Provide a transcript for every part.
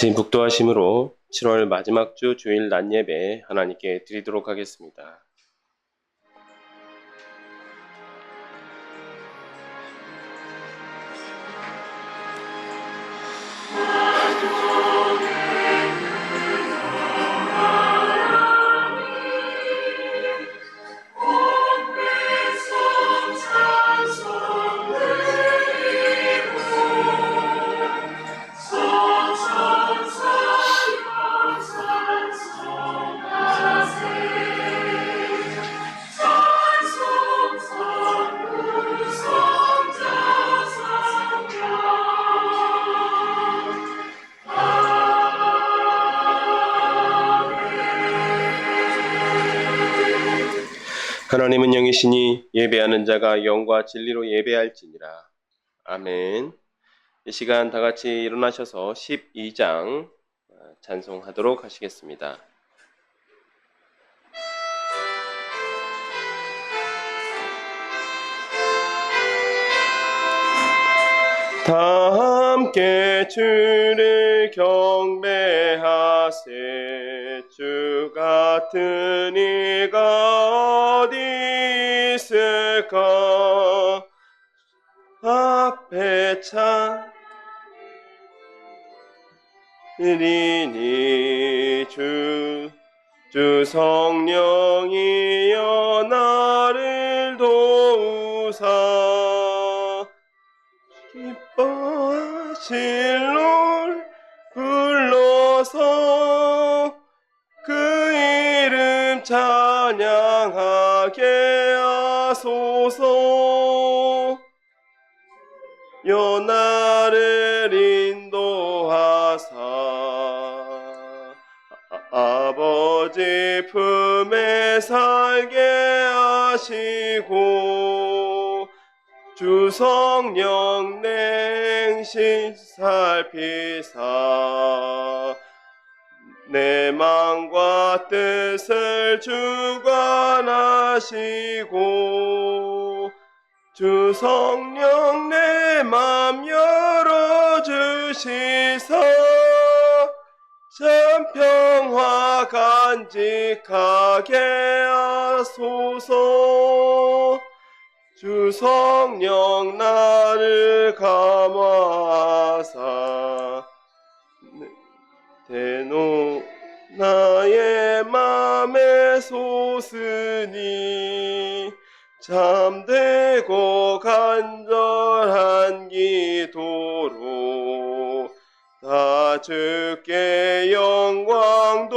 북도하심으로 7월 마지막 주 주일 낮 예배 하나님께 드리도록 하겠습니다. 하나님은 영이시니 예배하는 자가 영과 진리로 예배할지니라. 아멘. 이 시간 다 같이 일어나셔서 12장 찬송하도록 하시겠습니다. 다 함께 주를 경배하세. 주 같은 이가 어디 있을까. 앞에 찬리니 주 성령이여 나를 도우사. 기뻐하실 롤 불러서 그 이름 찬양하게 하소서. 여 나를 인도하사 아버지 품에 살게 하시고 주 성령 냉신 살피사 내 맘과 뜻을 주관하시고 주 성령 내 맘 열어주시사 참 평화 간직하게 하소서. 주 성령 나를 감화하사 대노 나의 맘에 솟으니 참되고 간절한 기도로 다 주께 영광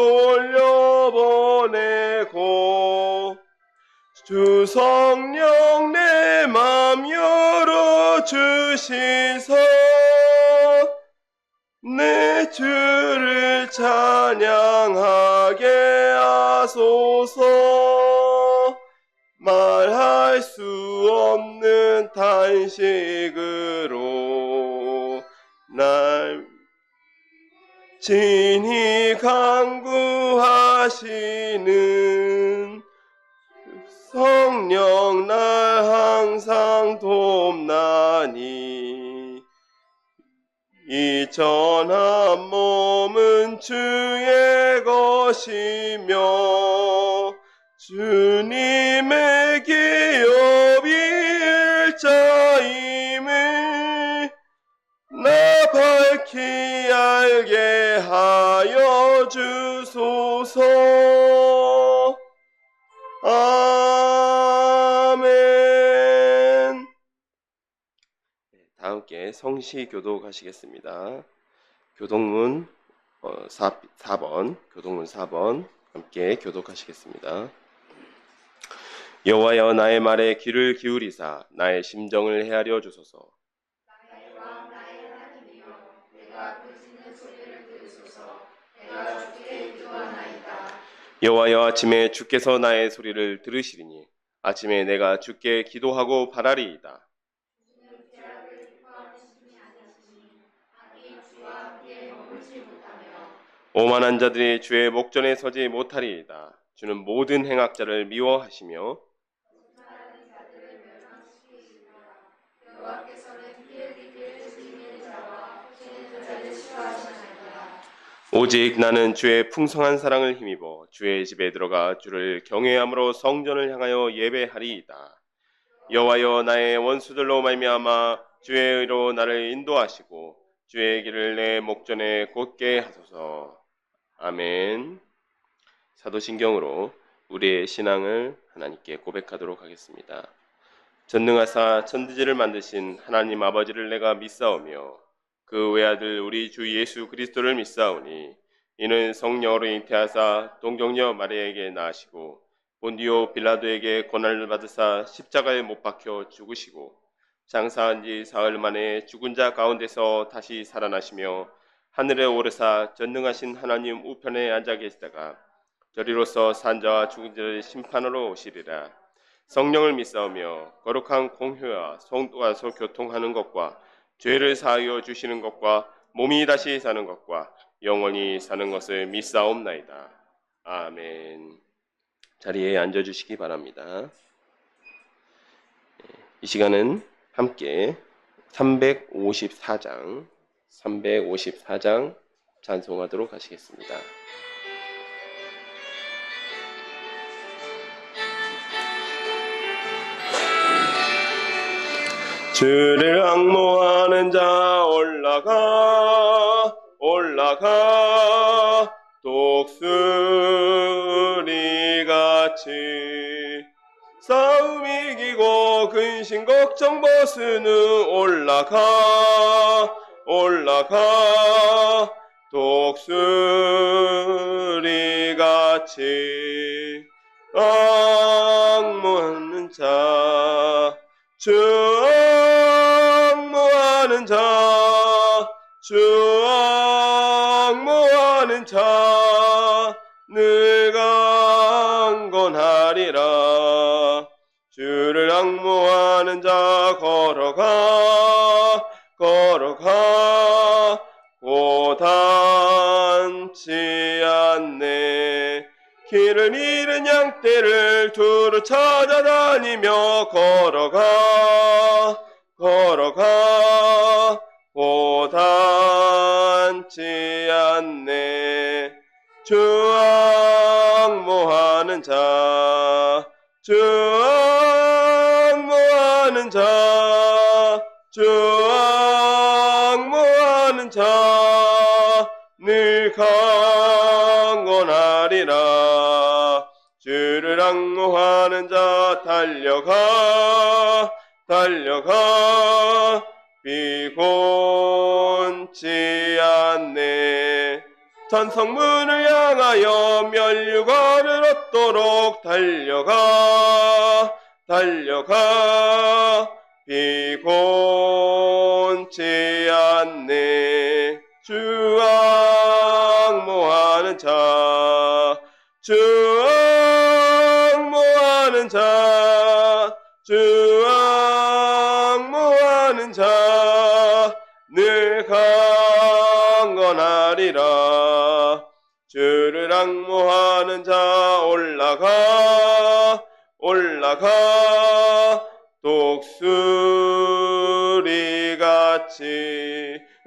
돌려보내고 주 성령 내 맘 열어주시사 내 주를 찬양하게 하소서. 말할 수 없는 탄식으로 날 친히 간구하시는 성령 날 항상 돕나니 이 전한 몸은 주의 것이며 주님의 기업이 일자임을 나 밝히 알게 하여 주소서. 아멘. 다 함께 성시교도 가시겠습니다. 교동문 4번, 교동문 4번 함께 교독하시겠습니다. 여호와여 나의 말에 귀를 기울이사 나의 심정을 헤아려 주소서. 나의 왕 나의 하나님이여 내가 부르짖는 소리를 들으소서. 내가 주께 기도하나이다. 여호와여 아침에 주께서 나의 소리를 들으시리니 아침에 내가 주께 기도하고 바라리이다. 주는 죄악을 기뻐하는 신이 아니시니 악이 주와 함께 머물지 못하며 오만한 자들이 주의 목전에 서지 못하리이다. 주는 모든 행악자를 미워하시며 거짓말하는 자들을 멸망시키시리라. 여호와께서는 피해 비길 즐기는 자와 쫓는 자를 싫어하시나이다. 오직 나는 주의 풍성한 사랑을 힘입어 주의 집에 들어가 주를 경외함으로 성전을 향하여 예배하리이다. 여호와여, 나의 원수들로 말미암아 주의 의로 나를 인도하시고 주의 길을 내 목전에 곧게 하소서. 아멘. 사도신경으로 우리의 신앙을 하나님께 고백하도록 하겠습니다. 전능하사 천지를 만드신 하나님 아버지를 내가 믿사오며 그 외아들 우리 주 예수 그리스도를 믿사오니 이는 성령으로 잉태하사 동정녀 마리아에게 나으시고 본디오 빌라도에게 고난을 받으사 십자가에 못 박혀 죽으시고 장사한 지 사흘 만에 죽은 자 가운데서 다시 살아나시며 하늘에 오르사 전능하신 하나님 우편에 앉아 계시다가 저리로서 산자와 죽은 자를 심판하러 오시리라. 성령을 믿사오며 거룩한 공회와 성도가 서 교통하는 것과 죄를 사하여 주시는 것과 몸이 다시 사는 것과 영원히 사는 것을 믿사옵나이다. 아멘. 자리에 앉아주시기 바랍니다. 이 시간은 함께 354장 찬송하도록 하시겠습니다. 주를 앙모하는 자 올라가 독수리같이 싸움 이기고 근심 걱정 벗은 올라가 독수리같이 앙모하는 자 앙모하는 자 늘 강건하리라. 주를 앙모하는 자 걸어가 고단치 않네. 길을 잃은 양떼를 두루 찾아다니며 걸어가 고단치 않네. 주 앙모하는 자 늘 강건하리라. 주를 앙모하는 자 달려가 비곤치 않네. 전성문을 향하여 면류관을 얻도록 달려가 비곤치 않네. 주 앙모하는 자 늘 강건하리라. 주를 앙모하는 자 올라가 독수리같이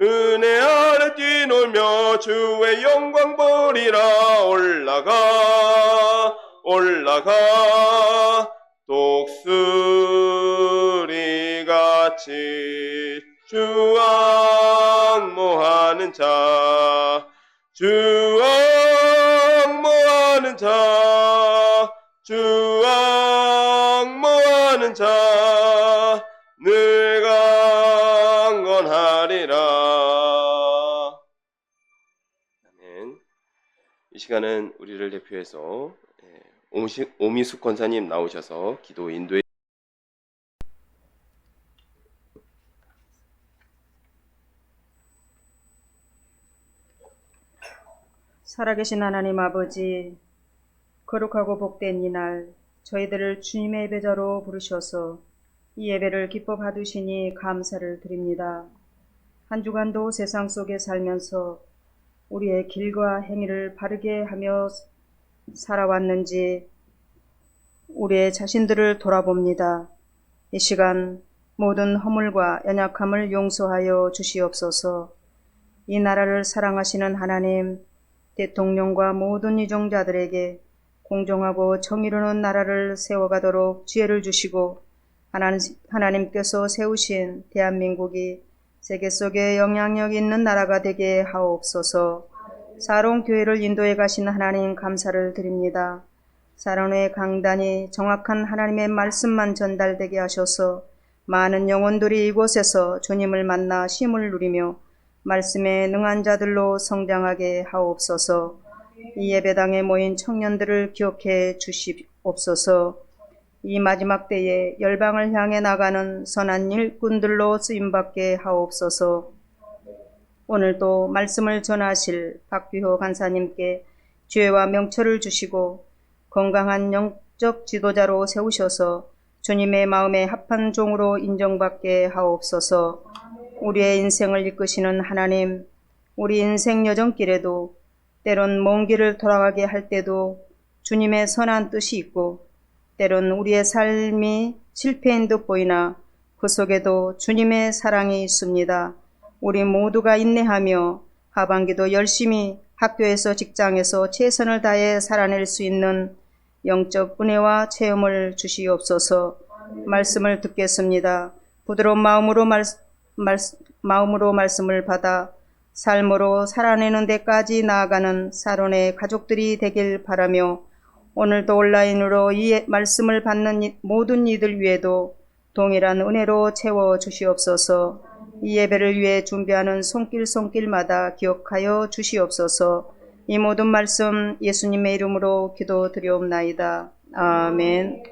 은혜 아래 뛰놀며 주의 영광 보리라. 올라가 독수리같이 주 앙모하는 자 늘 강건하리라. 아멘. 이 시간은 우리를 대표해서 오미숙 권사님 나오셔서 기도 인도해 살아계신 하나님 아버지, 거룩하고 복된 이날 저희들을 주님의 예배자로 부르셔서 이 예배를 기뻐 받으시니 감사를 드립니다. 한 주간도 세상 속에 살면서 우리의 길과 행위를 바르게 하며 살아왔는지 우리의 자신들을 돌아봅니다. 이 시간 모든 허물과 연약함을 용서하여 주시옵소서. 이 나라를 사랑하시는 하나님, 대통령과 모든 유종자들에게 공정하고 정의로운 나라를 세워가도록 지혜를 주시고 하나님께서 세우신 대한민국이 세계 속에 영향력 있는 나라가 되게 하옵소서. 사롱 교회를 인도해 가신 하나님 감사를 드립니다. 사롱의 강단이 정확한 하나님의 말씀만 전달되게 하셔서 많은 영혼들이 이곳에서 주님을 만나 쉼을 누리며 말씀에 능한 자들로 성장하게 하옵소서. 이 예배당에 모인 청년들을 기억해 주시옵소서. 이 마지막 때에 열방을 향해 나가는 선한 일꾼들로 쓰임받게 하옵소서. 오늘도 말씀을 전하실 박규호 간사님께 지혜와 명철을 주시고 건강한 영적 지도자로 세우셔서 주님의 마음에 합한 종으로 인정받게 하옵소서. 우리의 인생을 이끄시는 하나님, 우리 인생 여정길에도 때론 먼 길을 돌아가게 할 때도 주님의 선한 뜻이 있고 때론 우리의 삶이 실패인 듯 보이나 그 속에도 주님의 사랑이 있습니다. 우리 모두가 인내하며 하반기도 열심히 학교에서 직장에서 최선을 다해 살아낼 수 있는 영적 은혜와 체험을 주시옵소서. 말씀을 듣겠습니다. 부드러운 마음으로 말씀을 받아 삶으로 살아내는 데까지 나아가는 사론의 가족들이 되길 바라며 오늘도 온라인으로 이 말씀을 받는 모든 이들 위에도 동일한 은혜로 채워 주시옵소서. 이 예배를 위해 준비하는 손길마다 기억하여 주시옵소서. 이 모든 말씀 예수님의 이름으로 기도드리옵나이다. 아멘.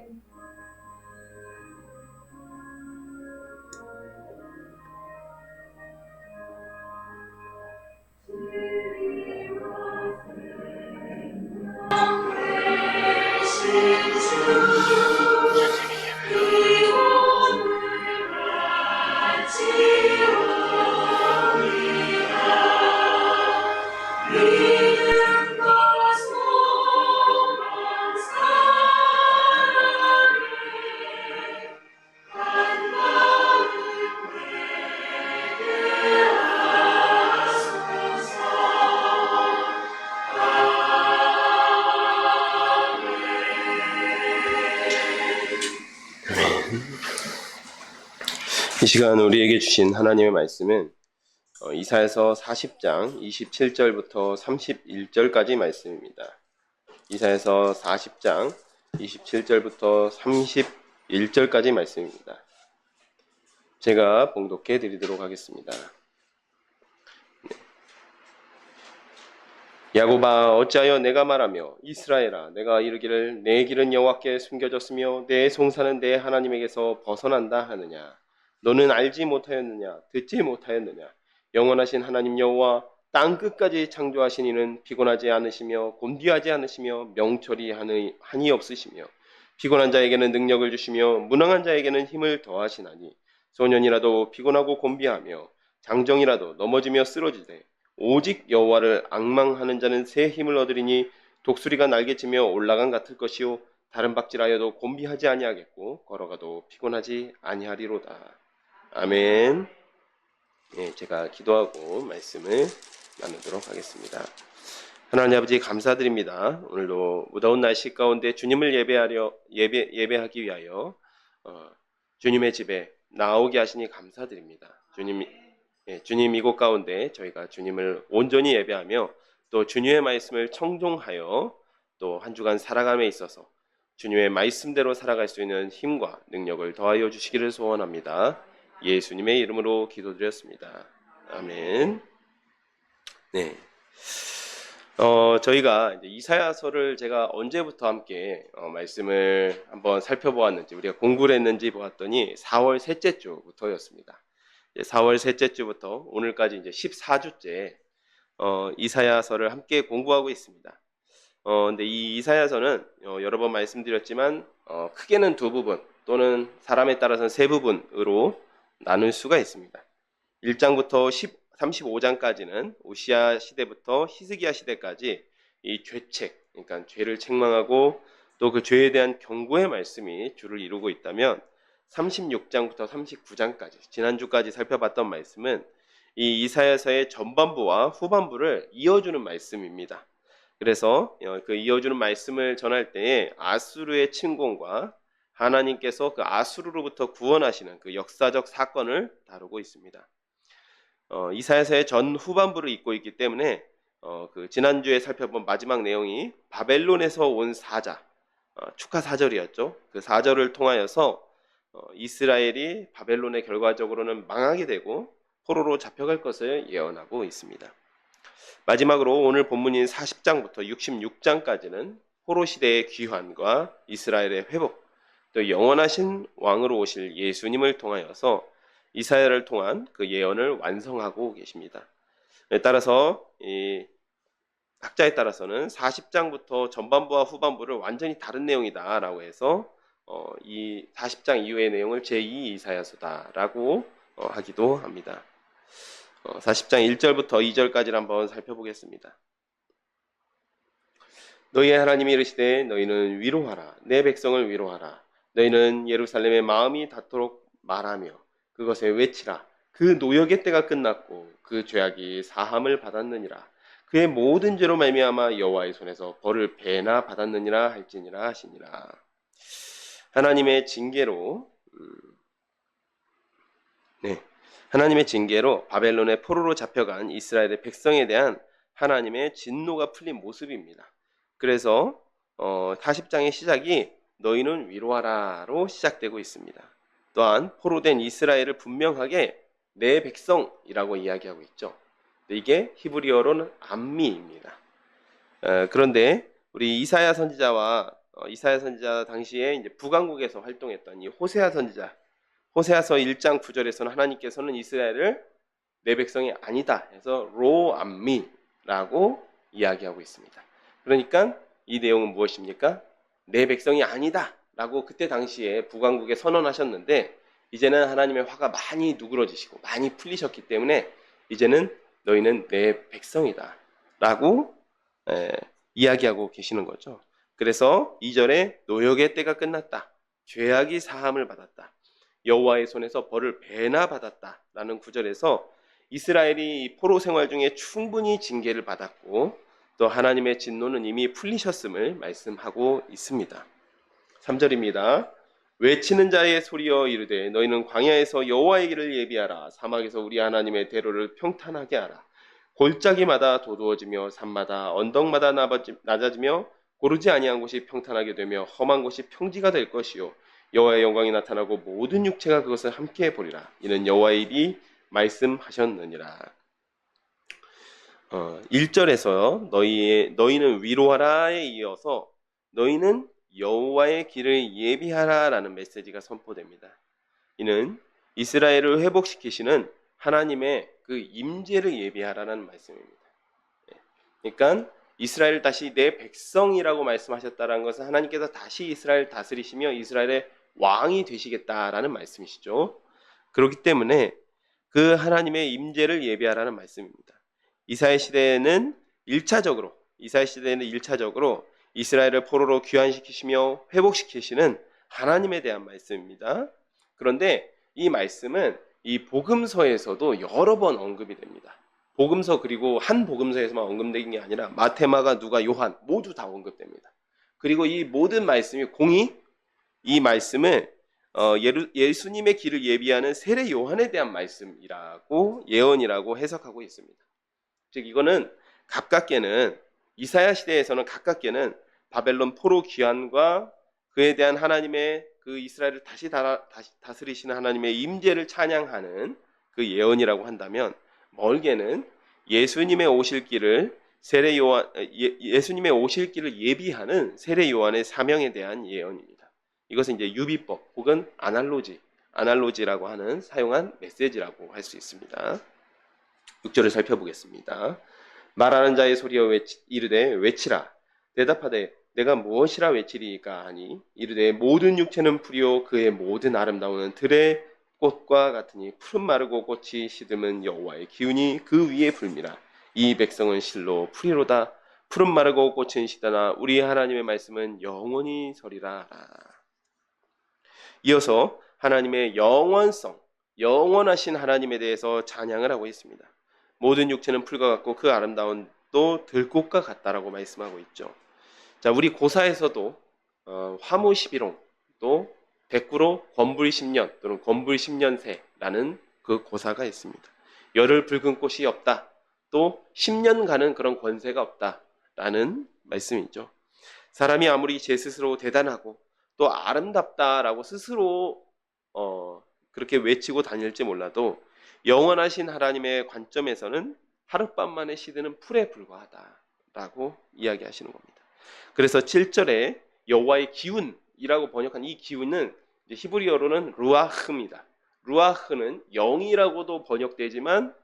이 시간 우리에게 주신 하나님의 말씀은 이사야서 40장 27절부터 31절까지 말씀입니다. 이사야서 40장 27절부터 31절까지 말씀입니다. 제가 봉독해 드리도록 하겠습니다. 야곱아, 어찌하여 내가 말하며 이스라엘아, 내가 이르기를 내 길은 여호와께 숨겨졌으며 내 송사는 내 하나님에게서 벗어난다 하느냐? 너는 알지 못하였느냐? 듣지 못하였느냐? 영원하신 하나님 여호와 땅 끝까지 창조하신 이는 피곤하지 않으시며 곤비하지 않으시며 명철이 한이 없으시며 피곤한 자에게는 능력을 주시며 무능한 자에게는 힘을 더하시나니 소년이라도 피곤하고 곤비하며 장정이라도 넘어지며 쓰러지되 오직 여호와를 앙망하는 자는 새 힘을 얻으리니 독수리가 날개치며 올라간 같을 것이요 다른 박질하여도 곤비하지 아니하겠고 걸어가도 피곤하지 아니하리로다. 아멘. 예, 제가 기도하고 말씀을 나누도록 하겠습니다. 하나님 아버지 감사드립니다. 오늘도 무더운 날씨 가운데 주님을 예배하기 위하여 주님의 집에 나오게 하시니 감사드립니다. 주님 이곳 가운데 저희가 주님을 온전히 예배하며 또 주님의 말씀을 청종하여 또 한 주간 살아감에 있어서 주님의 말씀대로 살아갈 수 있는 힘과 능력을 더하여 주시기를 소원합니다. 예수님의 이름으로 기도드렸습니다. 아멘. 네. 저희가 이제 이사야서를 제가 언제부터 함께 말씀을 한번 살펴보았는지 우리가 공부를 했는지 보았더니 4월 셋째 주부터였습니다. 4월 셋째 주부터 오늘까지 이제 14주째 이사야서를 함께 공부하고 있습니다. 근데 이 이사야서는 여러 번 말씀드렸지만 크게는 두 부분 또는 사람에 따라서는 세 부분으로 나눌 수가 있습니다. 1장부터 35장까지는 우시야 시대부터 히스기야 시대까지 이 죄책, 그러니까 죄를 책망하고 또 그 죄에 대한 경고의 말씀이 주를 이루고 있다면 36장부터 39장까지 지난주까지 살펴봤던 말씀은 이 이사야서의 전반부와 후반부를 이어주는 말씀입니다. 그래서 그 이어주는 말씀을 전할 때에 아수르의 침공과 하나님께서 그 아수르로부터 구원하시는 그 역사적 사건을 다루고 있습니다. 이사야서의 전 후반부를 잇고 있기 때문에 그 지난주에 살펴본 마지막 내용이 바벨론에서 온 사자, 축하 사절이었죠. 그 사절을 통하여서 이스라엘이 바벨론에 결과적으로는 망하게 되고 포로로 잡혀갈 것을 예언하고 있습니다. 마지막으로 오늘 본문인 40장부터 66장까지는 포로 시대의 귀환과 이스라엘의 회복, 또 영원하신 왕으로 오실 예수님을 통하여서 이사야를 통한 그 예언을 완성하고 계십니다. 따라서 이 학자에 따라서는 40장부터 전반부와 후반부를 완전히 다른 내용이다라고 해서 이 40장 이후의 내용을 제2 이사야서다라고 하기도 합니다. 40장 1절부터 2절까지를 한번 살펴보겠습니다. 너희의 하나님이 이르시되 너희는 위로하라. 내 백성을 위로하라. 너희는 예루살렘의 마음이 닿도록 말하며 그것에 외치라. 그 노역의 때가 끝났고 그 죄악이 사함을 받았느니라. 그의 모든 죄로 말미암아 여호와의 손에서 벌을 배나 받았느니라 할지니라 하시니라. 하나님의 징계로 하나님의 징계로 바벨론의 포로로 잡혀간 이스라엘의 백성에 대한 하나님의 진노가 풀린 모습입니다. 그래서 40장의 시작이 너희는 위로하라로 시작되고 있습니다. 또한 포로된 이스라엘을 분명하게 내 백성이라고 이야기하고 있죠. 이게 히브리어로는 암미입니다. 그런데 우리 이사야 선지자 당시에 이제 북왕국에서 활동했던 이 호세아 선지자, 호세아서 1장 9절에서는 하나님께서는 이스라엘을 내 백성이 아니다 해서 로암미라고 이야기하고 있습니다. 그러니까 이 내용은 무엇입니까? 내 백성이 아니다 라고 그때 당시에 북왕국에 선언하셨는데 이제는 하나님의 화가 많이 누그러지시고 많이 풀리셨기 때문에 이제는 너희는 내 백성이다 라고 이야기하고 계시는 거죠. 그래서 2절에 노역의 때가 끝났다. 죄악이 사함을 받았다. 여호와의 손에서 벌을 배나 받았다라는 구절에서 이스라엘이 포로 생활 중에 충분히 징계를 받았고 또 하나님의 진노는 이미 풀리셨음을 말씀하고 있습니다. 3절입니다. 외치는 자의 소리여 이르되 너희는 광야에서 여호와의 길을 예비하라. 사막에서 우리 하나님의 대로를 평탄하게 하라. 골짜기마다 도두어지며 산마다 언덕마다 낮아지며 고르지 아니한 곳이 평탄하게 되며 험한 곳이 평지가 될 것이요 여호와의 영광이 나타나고 모든 육체가 그것을 함께 보리라. 이는 여호와의 입이 말씀하셨느니라. 1절에서 너희는 위로하라에 이어서 너희는 여호와의 길을 예비하라라는 메시지가 선포됩니다. 이는 이스라엘을 회복시키시는 하나님의 그 임재를 예비하라는 말씀입니다. 그러니까 이스라엘 다시 내 백성이라고 말씀하셨다는 것은 하나님께서 다시 이스라엘 다스리시며 이스라엘의 왕이 되시겠다라는 말씀이시죠. 그렇기 때문에 그 하나님의 임재를 예비하라는 말씀입니다. 이사야 시대에는 1차적으로 이스라엘을 포로로 귀환시키시며 회복시키시는 하나님에 대한 말씀입니다. 그런데 이 말씀은 이 복음서에서도 여러 번 언급이 됩니다. 복음서 그리고 한 복음서에서만 언급된 게 아니라 마태, 마가, 누가, 요한 모두 다 언급됩니다. 그리고 이 모든 말씀이 공히 이 말씀은 예수님의 길을 예비하는 세례 요한에 대한 말씀이라고 예언이라고 해석하고 있습니다. 즉 이거는 가깝게는 이사야 시대에서는 가깝게는 바벨론 포로 귀환과 그에 대한 하나님의 그 이스라엘을 다시 다스리시는 하나님의 임재를 찬양하는 그 예언이라고 한다면 멀게는 예수님의 오실 길을 예수님의 오실 길을 예비하는 세례 요한의 사명에 대한 예언입니다. 이것은 이제 유비법 혹은 아날로지라고 하는 사용한 메시지라고 할 수 있습니다. 6절을 살펴보겠습니다. 말하는 자의 소리여 이르되 외치라. 대답하되 내가 무엇이라 외치리이까 하니 이르되 모든 육체는 풀이요 그의 모든 아름다움은 들의 꽃과 같으니 푸른 마르고 꽃이 시듬은 여호와의 기운이 그 위에 불미라. 이 백성은 실로 풀이로다. 푸른 마르고 꽃은 시다나 우리 하나님의 말씀은 영원히 서리라. 이어서 하나님의 영원하신 하나님에 대해서 찬양을 하고 있습니다. 모든 육체는 풀과 같고 그 아름다운 또 들꽃과 같다라고 말씀하고 있죠. 자, 우리 고사에서도 화무 11홍, 또 백구로 권불 10년 또는 권불 10년새라는 그 고사가 있습니다. 열흘 붉은 꽃이 없다. 또 10년간은 그런 권세가 없다라는 말씀이죠. 사람이 아무리 제 스스로 대단하고 또 아름답다라고 스스로 그렇게 외치고 다닐지 몰라도 영원하신 하나님의 관점에서는 하룻밤만에 시드는 풀에 불과하다라고 이야기하시는 겁니다. 그래서 7절에 여호와의 기운이라고 번역한 이 기운은 히브리어로는 루아흐입니다. 루아흐는 영이라고도 번역되지만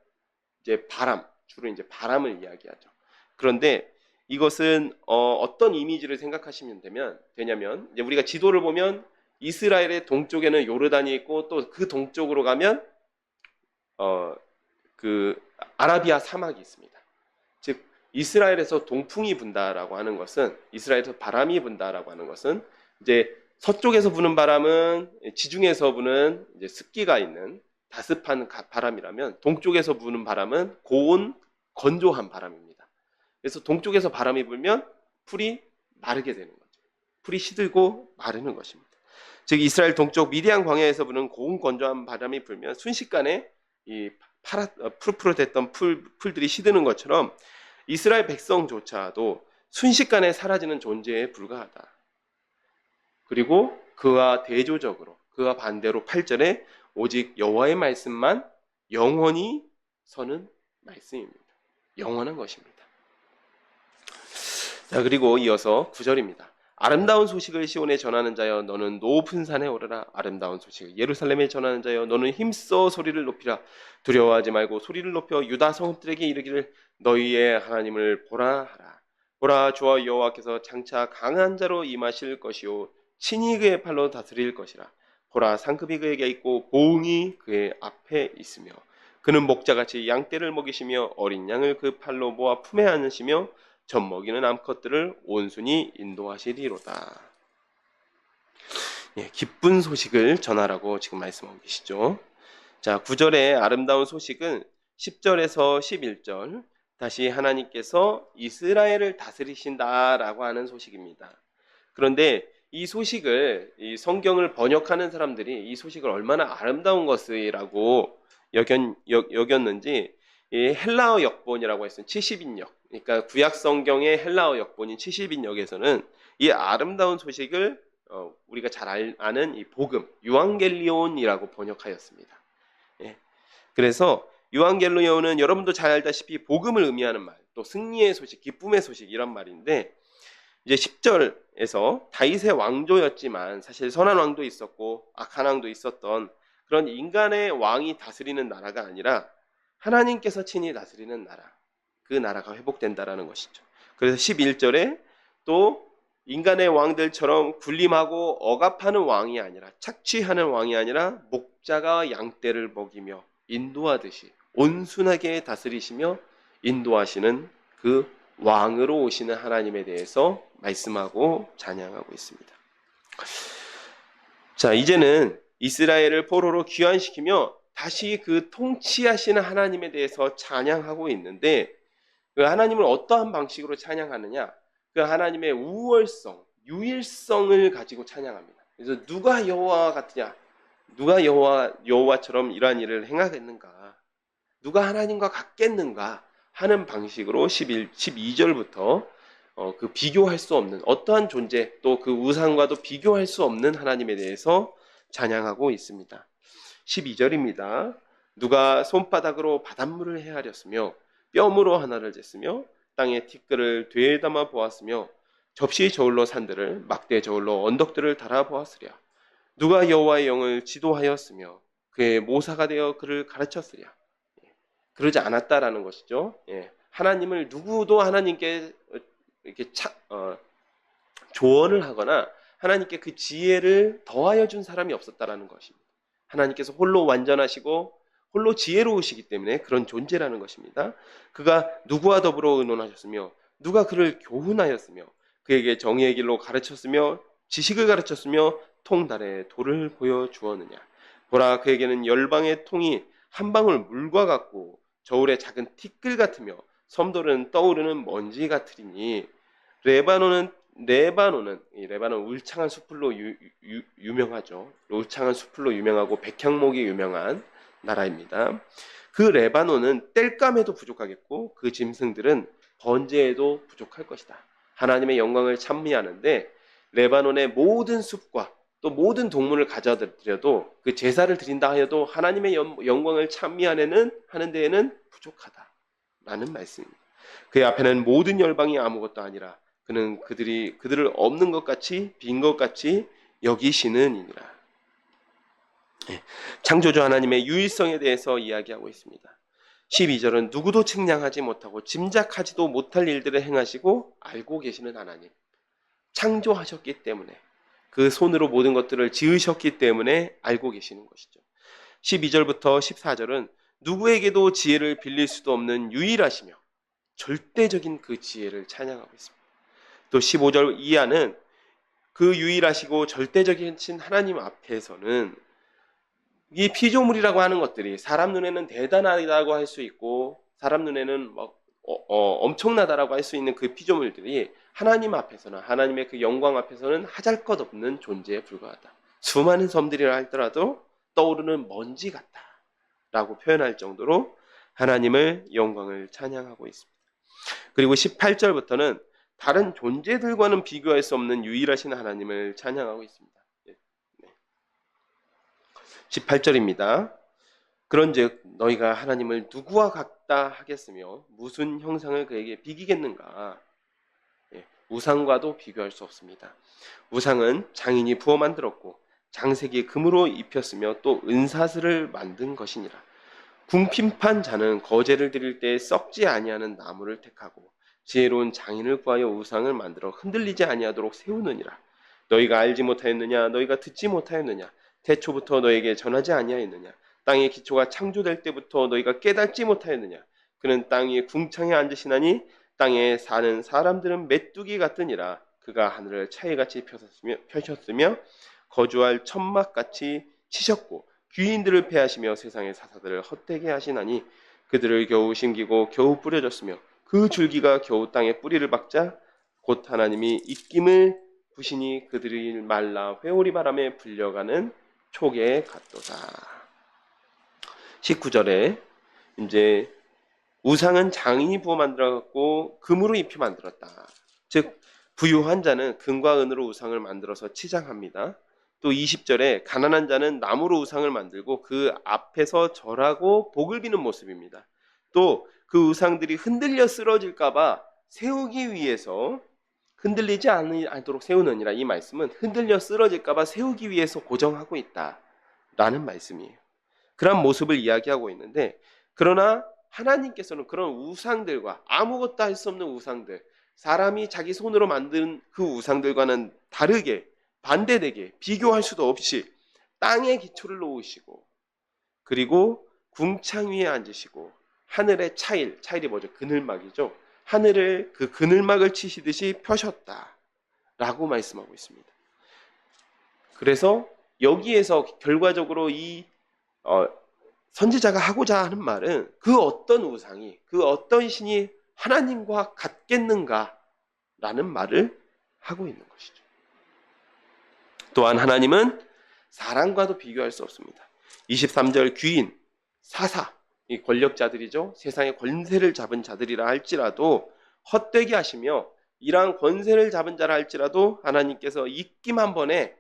이제 바람, 주로 이제 바람을 이야기하죠. 그런데 이것은 어떤 이미지를 생각하시면 되냐면 이제 우리가 지도를 보면 이스라엘의 동쪽에는 요르단이 있고 또 그 동쪽으로 가면 그 아라비아 사막이 있습니다. 즉 이스라엘에서 동풍이 분다라고 하는 것은 이스라엘에서 바람이 분다라고 하는 것은 이제 서쪽에서 부는 바람은 지중해에서 부는 이제 습기가 있는 다습한 바람이라면 동쪽에서 부는 바람은 고온 건조한 바람입니다. 그래서 동쪽에서 바람이 불면 풀이 마르게 되는 거죠. 풀이 시들고 마르는 것입니다. 즉 이스라엘 동쪽 미디안 광야에서 부는 고온 건조한 바람이 불면 순식간에 이 푸릇푸릇했던 풀들이 시드는 것처럼 이스라엘 백성조차도 순식간에 사라지는 존재에 불과하다. 그리고 그와 대조적으로 그와 반대로 8절에 오직 여호와의 말씀만 영원히 서는 말씀입니다. 영원한 것입니다. 자, 그리고 이어서 9절입니다. 아름다운 소식을 시온에 전하는 자여 너는 높은 산에 오르라. 아름다운 소식을 예루살렘에 전하는 자여 너는 힘써 소리를 높이라. 두려워하지 말고 소리를 높여 유다 성읍들에게 이르기를 너희의 하나님을 보라 하라. 보라 주와 여호와께서 장차 강한 자로 임하실 것이요 친히 그의 팔로 다스릴 것이라. 보라 상급이 그에게 있고 보응이 그의 앞에 있으며 그는 목자같이 양떼를 먹이시며 어린 양을 그 팔로 모아 품에 안으시며 젖 먹이는 암컷들을 온순히 인도하시리로다. 예, 기쁜 소식을 전하라고 지금 말씀하고 계시죠. 자, 9절의 아름다운 소식은 10절에서 11절 다시 하나님께서 이스라엘을 다스리신다라고 하는 소식입니다. 그런데 이 소식을 이 성경을 번역하는 사람들이 이 소식을 얼마나 아름다운 것이라고 여겼는지 이 헬라어 역본이라고 했어요. 70인역. 그러니까 구약 성경의 헬라어 역본인 70인역에서는 이 아름다운 소식을 우리가 잘 아는 이 복음, 유앙겔리온이라고 번역하였습니다. 예. 그래서 유앙겔리온은 여러분도 잘 알다시피 복음을 의미하는 말, 또 승리의 소식, 기쁨의 소식 이런 말인데 이제 10절에서 다윗의 왕조였지만 사실 선한 왕도 있었고 악한 왕도 있었던 그런 인간의 왕이 다스리는 나라가 아니라 하나님께서 친히 다스리는 나라, 그 나라가 회복된다라는 것이죠. 그래서 11절에 또 인간의 왕들처럼 군림하고 억압하는 왕이 아니라 착취하는 왕이 아니라 목자가 양떼를 먹이며 인도하듯이 온순하게 다스리시며 인도하시는 그 왕으로 오시는 하나님에 대해서 말씀하고 찬양하고 있습니다. 자, 이제는 이스라엘을 포로로 귀환시키며 다시 그 통치하시는 하나님에 대해서 찬양하고 있는데 그 하나님을 어떠한 방식으로 찬양하느냐? 그 하나님의 우월성, 유일성을 가지고 찬양합니다. 그래서 누가 여호와 같으냐? 누가 여호와처럼 이러한 일을 행하겠는가? 누가 하나님과 같겠는가? 하는 방식으로 12절부터 그 비교할 수 없는 어떠한 존재 또 그 우상과도 비교할 수 없는 하나님에 대해서 찬양하고 있습니다. 12절입니다. 누가 손바닥으로 바닷물을 헤아렸으며 뼘으로 하나를 쟀으며 땅의 티끌을 되담아 보았으며 접시 저울로 산들을 막대 저울로 언덕들을 달아 보았으랴. 누가 여호와의 영을 지도하였으며 그의 모사가 되어 그를 가르쳤으랴. 그러지 않았다라는 것이죠. 예. 하나님을 누구도 하나님께 이렇게 조언을 하거나 하나님께 그 지혜를 더하여 준 사람이 없었다라는 것입니다. 하나님께서 홀로 완전하시고 홀로 지혜로우시기 때문에 그런 존재라는 것입니다. 그가 누구와 더불어 의논하셨으며 누가 그를 교훈하였으며 그에게 정의의 길로 가르쳤으며 지식을 가르쳤으며 통달에 돌을 보여주었느냐. 보라 그에게는 열방의 통이 한 방울 물과 같고 저울의 작은 티끌 같으며 섬돌은 떠오르는 먼지 같으리니 레바논은 이 레바논 울창한 숲으로 유명하죠. 울창한 숲으로 유명하고 백향목이 유명한 나라입니다. 그 레바논은 땔감에도 부족하겠고 그 짐승들은 번제에도 부족할 것이다. 하나님의 영광을 찬미하는데 레바논의 모든 숲과 또 모든 동물을 가져드려도 그 제사를 드린다 하여도 하나님의 영광을 찬미하는 데에는 부족하다라는 말씀입니다. 그의 앞에는 모든 열방이 아무것도 아니라 그는 그들을 없는 것 같이 빈 것 같이 여기시는이니라. 창조주 하나님의 유일성에 대해서 이야기하고 있습니다. 12절은 누구도 측량하지 못하고 짐작하지도 못할 일들을 행하시고 알고 계시는 하나님. 창조하셨기 때문에 그 손으로 모든 것들을 지으셨기 때문에 알고 계시는 것이죠. 12절부터 14절은 누구에게도 지혜를 빌릴 수도 없는 유일하시며 절대적인 그 지혜를 찬양하고 있습니다. 또 15절 이하는 그 유일하시고 절대적인 하나님 앞에서는 이 피조물이라고 하는 것들이 사람 눈에는 대단하다고 할 수 있고 사람 눈에는 엄청나다라고 할 수 있는 그 피조물들이 하나님 앞에서는 하나님의 그 영광 앞에서는 하잘것없는 존재에 불과하다. 수많은 섬들이라 할지라도 떠오르는 먼지 같다라고 표현할 정도로 하나님을 영광을 찬양하고 있습니다. 그리고 18절부터는 다른 존재들과는 비교할 수 없는 유일하신 하나님을 찬양하고 있습니다. 18절입니다. 그런즉 너희가 하나님을 누구와 같다 하겠으며 무슨 형상을 그에게 비기겠는가? 우상과도 비교할 수 없습니다. 우상은 장인이 부어 만들었고 장색이 금으로 입혔으며 또 은사슬을 만든 것이니라. 궁핍한 자는 거제를 드릴 때 썩지 아니하는 나무를 택하고 지혜로운 장인을 구하여 우상을 만들어 흔들리지 아니하도록 세우느니라. 너희가 알지 못하였느냐? 너희가 듣지 못하였느냐? 태초부터 너에게 전하지 아니하였느냐? 땅의 기초가 창조될 때부터 너희가 깨닫지 못하였느냐? 그는 땅 위에 궁창에 앉으시나니 땅에 사는 사람들은 메뚜기 같으니라. 그가 하늘을 차이같이 펴셨으며 거주할 천막같이 치셨고 귀인들을 패하시며 세상의 사사들을 헛되게 하시나니 그들을 겨우 심기고 겨우 뿌려졌으며 그 줄기가 겨우 땅에 뿌리를 박자 곧 하나님이 입김을 부시니 그들이 말라 회오리 바람에 불려가는 촉에 같도다. 19절에 이제 우상은 장인이 부어 만들어갖고 금으로 입혀 만들었다. 즉 부유한 자는 금과 은으로 우상을 만들어서 치장합니다. 또 20절에 가난한 자는 나무로 우상을 만들고 그 앞에서 절하고 복을 비는 모습입니다. 또 그 우상들이 흔들려 쓰러질까봐 세우기 위해서 흔들리지 않도록 세우느니라. 이 말씀은 흔들려 쓰러질까봐 세우기 위해서 고정하고 있다라는 말씀이에요. 그런 모습을 이야기하고 있는데 그러나 하나님께서는 그런 우상들과 아무것도 할 수 없는 우상들, 사람이 자기 손으로 만든 그 우상들과는 다르게 반대되게 비교할 수도 없이 땅에 기초를 놓으시고 그리고 궁창 위에 앉으시고 하늘의 차일이 뭐죠? 그늘막이죠. 하늘을 그 그늘막을 치시듯이 펴셨다라고 말씀하고 있습니다. 그래서 여기에서 결과적으로 이 선지자가 하고자 하는 말은 그 어떤 우상이 그 어떤 신이 하나님과 같겠는가라는 말을 하고 있는 것이죠. 또한 하나님은 사람과도 비교할 수 없습니다. 23절 귀인, 사사, 이 권력자들이죠. 세상의 권세를 잡은 자들이라 할지라도 헛되게 하시며 이러한 권세를 잡은 자라 할지라도 하나님께서 입김 한 번에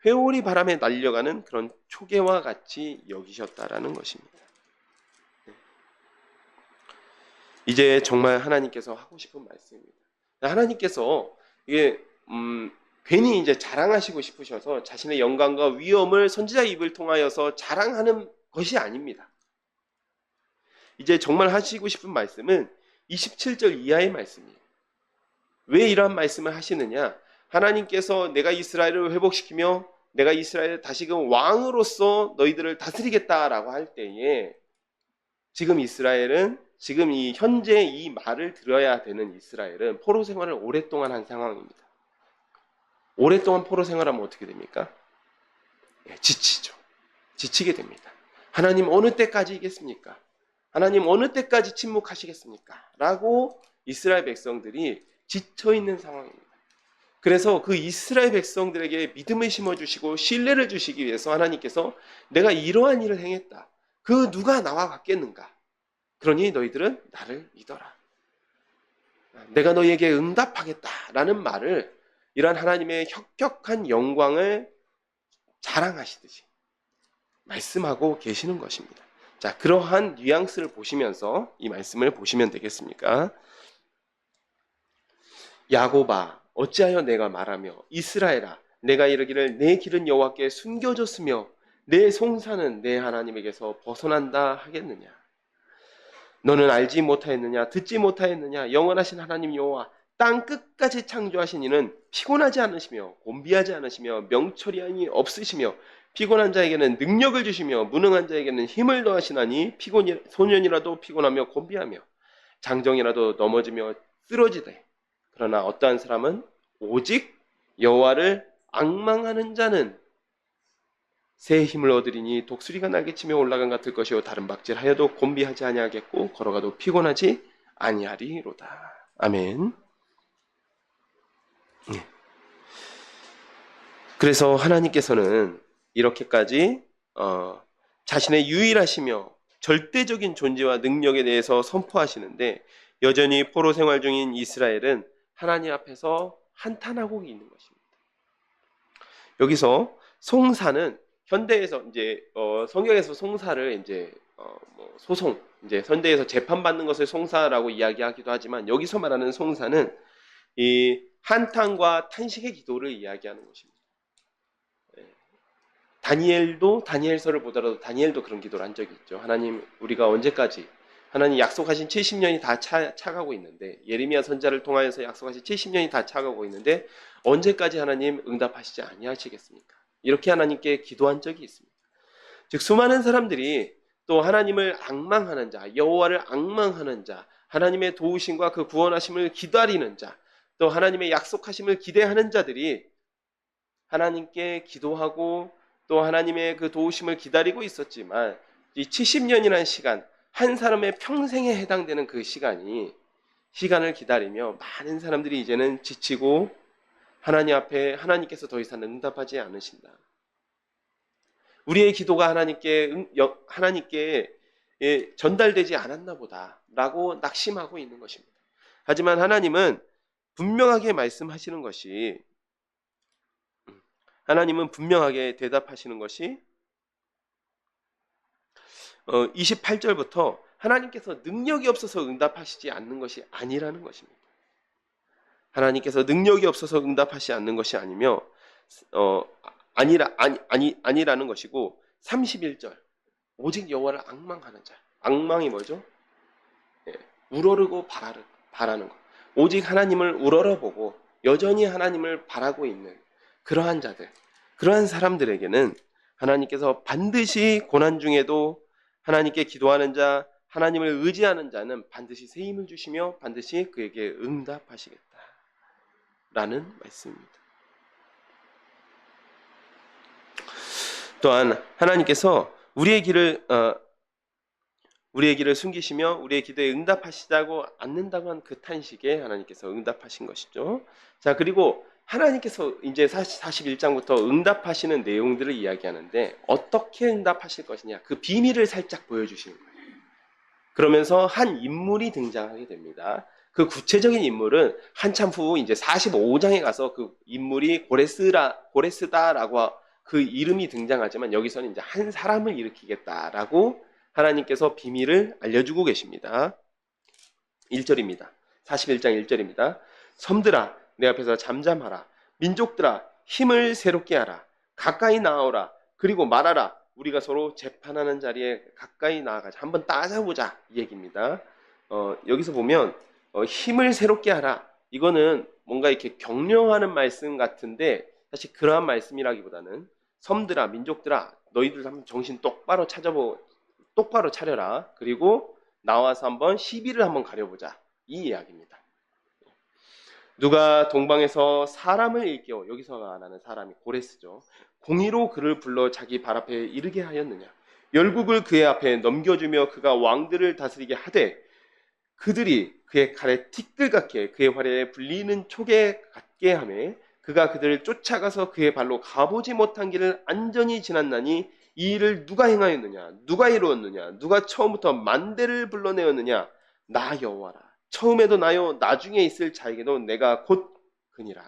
회오리 바람에 날려가는 그런 초계와 같이 여기셨다라는 것입니다. 이제 정말 하나님께서 하고 싶은 말씀입니다. 하나님께서 이게 괜히 이제 자랑하시고 싶으셔서 자신의 영광과 위엄을 선지자 입을 통하여서 자랑하는 것이 아닙니다. 이제 정말 하시고 싶은 말씀은 27절 이하의 말씀이에요. 왜 이러한 말씀을 하시느냐? 하나님께서 내가 이스라엘을 회복시키며 내가 이스라엘을 다시금 왕으로서 너희들을 다스리겠다라고 할 때에 지금 이스라엘은 지금 이 현재 이 말을 들어야 되는 이스라엘은 포로 생활을 오랫동안 한 상황입니다. 오랫동안 포로 생활하면 어떻게 됩니까? 지치죠. 지치게 됩니다. 하나님 어느 때까지이겠습니까? 하나님 어느 때까지 침묵하시겠습니까? 라고 이스라엘 백성들이 지쳐있는 상황입니다. 그래서 그 이스라엘 백성들에게 믿음을 심어주시고 신뢰를 주시기 위해서 하나님께서 내가 이러한 일을 행했다. 그 누가 나와 같겠는가? 그러니 너희들은 나를 믿어라. 내가 너희에게 응답하겠다라는 말을 이러한 하나님의 혁혁한 영광을 자랑하시듯이 말씀하고 계시는 것입니다. 자, 그러한 뉘앙스를 보시면서 이 말씀을 보시면 되겠습니까? 야곱아, 어찌하여 내가 말하며 이스라엘아, 내가 이르기를 내 길은 여호와께 숨겨졌으며 내 송사는 내 하나님에게서 벗어난다 하겠느냐? 너는 알지 못하였느냐? 듣지 못하였느냐? 영원하신 하나님 여호와 땅 끝까지 창조하신 이는 피곤하지 않으시며 곤비하지 않으시며 명철이 없으시며 피곤한 자에게는 능력을 주시며 무능한 자에게는 힘을 더하시나니 소년이라도 피곤하며 곤비하며 장정이라도 넘어지며 쓰러지되 그러나 어떠한 사람은 오직 여호와를 앙망하는 자는 새 힘을 얻으리니 독수리가 날개치며 올라간 같을 것이요 다른 박질하여도 곤비하지 아니하겠고 걸어가도 피곤하지 아니하리로다. 아멘. 그래서 하나님께서는 이렇게까지 자신의 유일하시며 절대적인 존재와 능력에 대해서 선포하시는데 여전히 포로 생활 중인 이스라엘은 하나님 앞에서 한탄하고 있는 것입니다. 여기서 송사는 현대에서 이제 성경에서 송사를 이제 소송, 이제 현대에서 재판받는 것을 송사라고 이야기하기도 하지만 여기서 말하는 송사는 이 한탄과 탄식의 기도를 이야기하는 것입니다. 다니엘도 다니엘서를 보더라도 다니엘도 그런 기도를 한 적이 있죠. 하나님, 우리가 언제까지 하나님 약속하신 70년이 다 차가고 있는데 예레미야 선지자를 통하여서 약속하신 70년이 다 차가고 있는데 언제까지 하나님 응답하시지 아니하시겠습니까? 이렇게 하나님께 기도한 적이 있습니다. 즉 수많은 사람들이 또 하나님을 앙망하는 자, 여호와를 앙망하는 자, 하나님의 도우심과 그 구원하심을 기다리는 자, 또 하나님의 약속하심을 기대하는 자들이 하나님께 기도하고 또 하나님의 그 도우심을 기다리고 있었지만 이 70년이라는 시간, 한 사람의 평생에 해당되는 그 시간을 기다리며 많은 사람들이 이제는 지치고 하나님 앞에 하나님께서 더 이상 응답하지 않으신다. 우리의 기도가 하나님께 전달되지 않았나 보다라고 낙심하고 있는 것입니다. 하지만 하나님은 분명하게 말씀하시는 것이 하나님은 분명하게 대답하시는 것이 28절부터 하나님께서 능력이 없어서 응답하시지 않는 것이 아니라는 것입니다. 하나님께서 능력이 없어서 응답하시지 않는 것이 아니며 아니라는 것이고 31절 오직 여호와를 앙망하는 자. 앙망이 뭐죠? 우러르고 바라는 것. 오직 하나님을 우러러보고 여전히 하나님을 바라고 있는 그러한 자들, 그러한 사람들에게는 하나님께서 반드시 고난 중에도 하나님께 기도하는 자, 하나님을 의지하는 자는 반드시 새 힘을 주시며 반드시 그에게 응답하시겠다라는 말씀입니다. 또한 하나님께서 우리의 길을 숨기시며 우리의 기도에 응답하시자고 않는다고 한 그 탄식에 하나님께서 응답하신 것이죠. 자, 그리고 하나님께서 이제 41장부터 응답하시는 내용들을 이야기하는데 어떻게 응답하실 것이냐 그 비밀을 살짝 보여주시는 거예요. 그러면서 한 인물이 등장하게 됩니다. 그 구체적인 인물은 한참 후 이제 45장에 가서 그 인물이 고레스다라고 그 이름이 등장하지만 여기서는 이제 한 사람을 일으키겠다라고 하나님께서 비밀을 알려주고 계십니다. 1절입니다. 41장 1절입니다. 섬들아 내 앞에서 잠잠하라. 민족들아 힘을 새롭게 하라. 가까이 나아오라. 그리고 말하라. 우리가 서로 재판하는 자리에 가까이 나아가자. 한번 따져보자 이 얘기입니다. 여기서 보면 힘을 새롭게 하라. 이거는 뭔가 이렇게 격려하는 말씀 같은데 사실 그러한 말씀이라기보다는 섬들아 민족들아 너희들 한번 정신 똑바로 차려라. 그리고 나와서 한번 시비를 한번 가려보자. 이 이야기입니다. 누가 동방에서 사람을 일깨워 여기서 말하는 사람이 고레스죠. 공의로 그를 불러 자기 발 앞에 이르게 하였느냐. 열국을 그의 앞에 넘겨주며 그가 왕들을 다스리게 하되 그들이 그의 칼에 티끌같게 그의 활에 불리는 촉에 같게 하며 그가 그들을 쫓아가서 그의 발로 가보지 못한 길을 안전히 지났나니 이 일을 누가 행하였느냐 누가 이루었느냐 누가 처음부터 만대를 불러내었느냐 나 여호와라 처음에도 나요 나중에 있을 자에게도 내가 곧 그니라.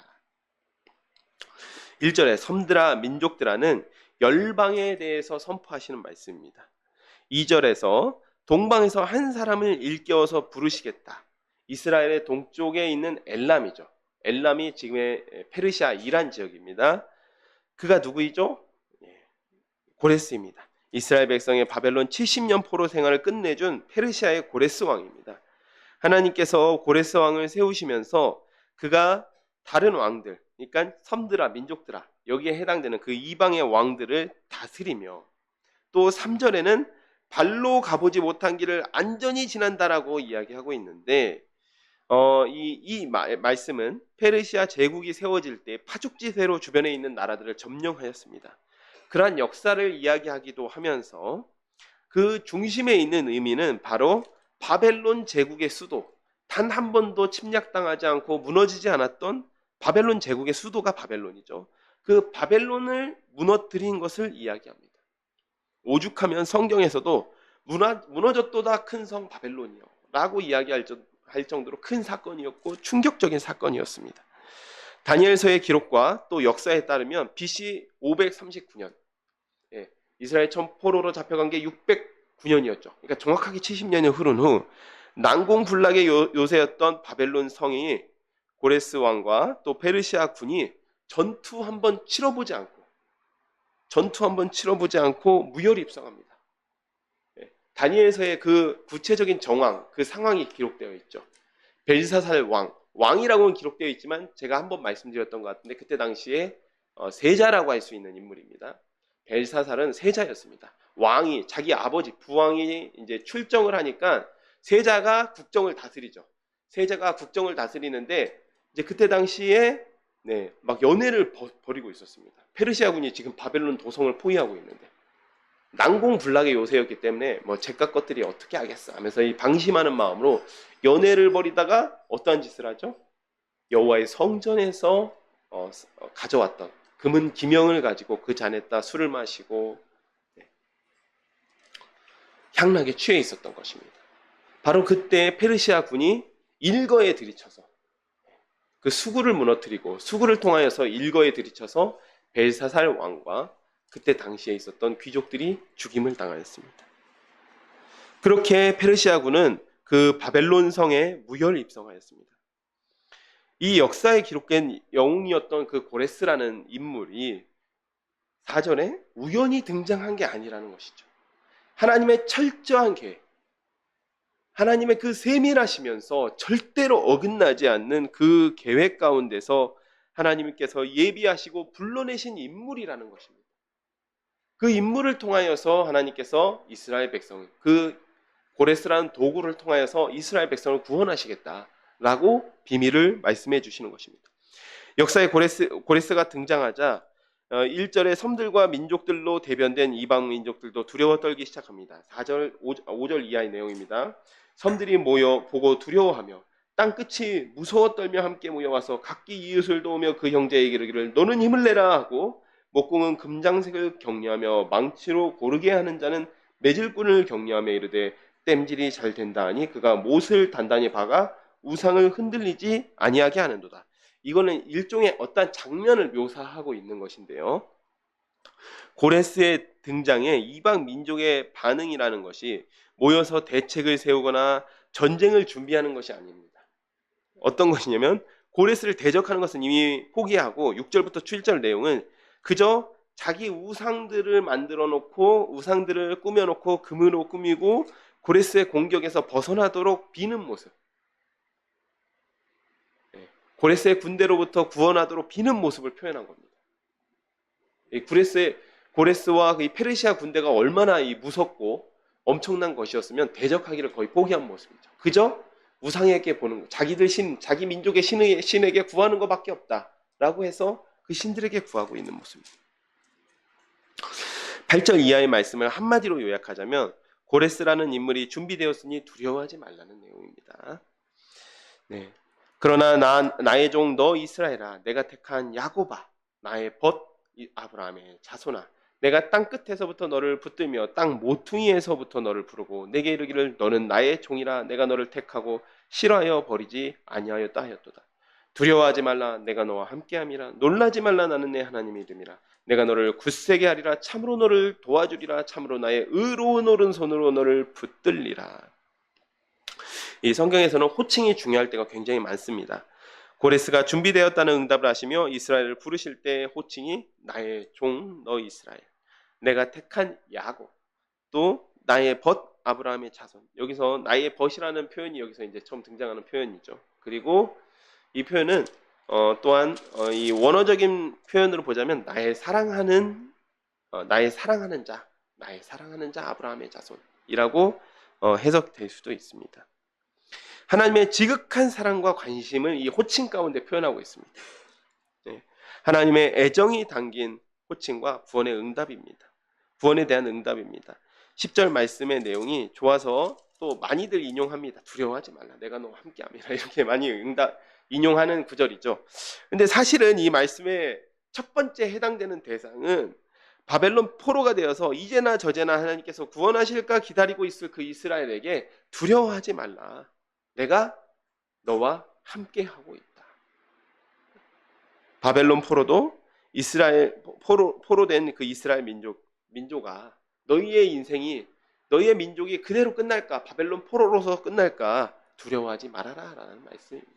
1절에 섬들아 민족들아는 열방에 대해서 선포하시는 말씀입니다. 2절에서 동방에서 한 사람을 일깨워서 부르시겠다. 이스라엘의 동쪽에 있는 엘람이죠. 엘람이 지금의 페르시아 이란 지역입니다. 그가 누구이죠? 고레스입니다. 이스라엘 백성의 바벨론 70년 포로 생활을 끝내준 페르시아의 고레스 왕입니다. 하나님께서 고레스 왕을 세우시면서 그가 다른 왕들, 그러니까 섬들아 민족들아 여기에 해당되는 그 이방의 왕들을 다스리며 또 3절에는 발로 가보지 못한 길을 안전히 지난다라고 이야기하고 있는데 이 말씀은 페르시아 제국이 세워질 때 파죽지세로 주변에 있는 나라들을 점령하였습니다. 그러한 역사를 이야기하기도 하면서 그 중심에 있는 의미는 바로 바벨론 제국의 수도, 단 한 번도 침략당하지 않고 무너지지 않았던 바벨론 제국의 수도가 바벨론이죠. 그 바벨론을 무너뜨린 것을 이야기합니다. 오죽하면 성경에서도 무너졌도다 큰 성 바벨론이요 라고 이야기할 정도로 큰 사건이었고 충격적인 사건이었습니다. 다니엘서의 기록과 또 역사에 따르면 BC 539년 이스라엘 처음 포로로 잡혀간 게 609년이었죠. 그러니까 정확하게 70년이 흐른 후 난공불락의 요새였던 바벨론 성이 고레스 왕과 또 페르시아 군이 전투 한번 치러보지 않고 무혈 입성합니다. 다니엘서의 그 구체적인 정황, 그 상황이 기록되어 있죠. 벨사살 왕이라고는 기록되어 있지만 제가 한번 말씀드렸던 것 같은데 그때 당시에 세자라고 할 수 있는 인물입니다. 벨사살은 세자였습니다. 왕이 자기 아버지 부왕이 이제 출정을 하니까 세자가 국정을 다스리죠. 세자가 국정을 다스리는데 이제 그때 당시에 막 연애를 벌이고 있었습니다. 페르시아군이 지금 바벨론 도성을 포위하고 있는데 난공불락의 요새였기 때문에 뭐 제깟 것들이 어떻게 하겠어 하면서 이 방심하는 마음으로 연애를 벌이다가 어떠한 짓을 하죠? 여호와의 성전에서 가져왔던 금은 기명을 가지고 그 잔에다 술을 마시고 향락에 취해 있었던 것입니다. 바로 그때 페르시아 군이 일거에 들이쳐서 그 수구를 무너뜨리고 수구를 통하여서 일거에 들이쳐서 벨사살 왕과 그때 당시에 있었던 귀족들이 죽임을 당하였습니다. 그렇게 페르시아군은 그 바벨론 성에 무혈 입성하였습니다. 이 역사에 기록된 영웅이었던 그 고레스라는 인물이 4절에 우연히 등장한 게 아니라는 것이죠. 하나님의 철저한 계획, 하나님의 그 세밀하시면서 절대로 어긋나지 않는 그 계획 가운데서 하나님께서 예비하시고 불러내신 인물이라는 것입니다. 그 인물을 통하여서 하나님께서 이스라엘 백성, 그 고레스라는 도구를 통하여서 이스라엘 백성을 구원하시겠다라고 비밀을 말씀해 주시는 것입니다. 역사에 고레스가 등장하자 1절에 섬들과 민족들로 대변된 이방 민족들도 두려워 떨기 시작합니다. 4절, 5절 이하의 내용입니다. 섬들이 모여 보고 두려워하며 땅 끝이 무서워 떨며 함께 모여와서 각기 이웃을 도우며 그 형제에게 이르기를 너는 힘을 내라 하고 목공은 금장색을 격려하며 망치로 고르게 하는 자는 매질꾼을 격려하며 이르되 땜질이 잘 된다 하니 그가 못을 단단히 박아 우상을 흔들리지 아니하게 하는도다. 이거는 일종의 어떤 장면을 묘사하고 있는 것인데요. 고레스의 등장에 이방 민족의 반응이라는 것이 모여서 대책을 세우거나 전쟁을 준비하는 것이 아닙니다. 어떤 것이냐면 고레스를 대적하는 것은 이미 포기하고 6절부터 7절 내용은 그저 자기 우상들을 만들어 놓고 우상들을 꾸며 놓고 금으로 꾸미고 고레스의 공격에서 벗어나도록 비는 모습, 고레스의 군대로부터 구원하도록 비는 모습을 표현한 겁니다. 고레스와 이 페르시아 군대가 얼마나 무섭고 엄청난 것이었으면 대적하기를 거의 포기한 모습이죠. 그저 우상에게 보는 것, 자기 민족의 신에게 구하는 것밖에 없다라고 해서 그 신들에게 구하고 있는 모습입니다. 8절 이하의 말씀을 한마디로 요약하자면 고레스라는 인물이 준비되었으니 두려워하지 말라는 내용입니다. 네. 그러나 나의 종 너 이스라엘아, 내가 택한 야곱아, 나의 벗 아브라함의 자손아, 내가 땅 끝에서부터 너를 붙들며 땅 모퉁이에서부터 너를 부르고 내게 이르기를 너는 나의 종이라, 내가 너를 택하고 싫어하여 버리지 아니하였다 하였도다. 두려워하지 말라, 내가 너와 함께함이라. 놀라지 말라, 나는 내 하나님의 이름이라. 내가 너를 굳세게 하리라. 참으로 너를 도와주리라. 참으로 나의 의로운 오른손으로 너를 붙들리라. 이 성경에서는 호칭이 중요할 때가 굉장히 많습니다. 고레스가 준비되었다는 응답을 하시며 이스라엘을 부르실 때 호칭이 나의 종 너 이스라엘, 내가 택한 야곱, 또 나의 벗 아브라함의 자손. 여기서 나의 벗이라는 표현이 여기서 이제 처음 등장하는 표현이죠. 그리고 이 표현은 또한 이 원어적인 표현으로 보자면 나의 사랑하는 자, 나의 사랑하는 자 아브라함의 자손이라고 해석될 수도 있습니다. 하나님의 지극한 사랑과 관심을 이 호칭 가운데 표현하고 있습니다. 네. 하나님의 애정이 담긴 호칭과 구원의 응답입니다. 구원에 대한 응답입니다. 10절 말씀의 내용이 좋아서 또 많이들 인용합니다. 두려워하지 말라, 내가 너와 함께함이라, 이렇게 많이 인용하는 구절이죠. 근데 사실은 이 말씀의 첫 번째 해당되는 대상은 바벨론 포로가 되어서 이제나 저제나 하나님께서 구원하실까 기다리고 있을 그 이스라엘에게 두려워하지 말라, 내가 너와 함께하고 있다. 바벨론 포로도 이스라엘 포로된 그 이스라엘 민족아, 너희의 인생이, 너희의 민족이 그대로 끝날까, 바벨론 포로로서 끝날까 두려워하지 말아라 라는 말씀입니다.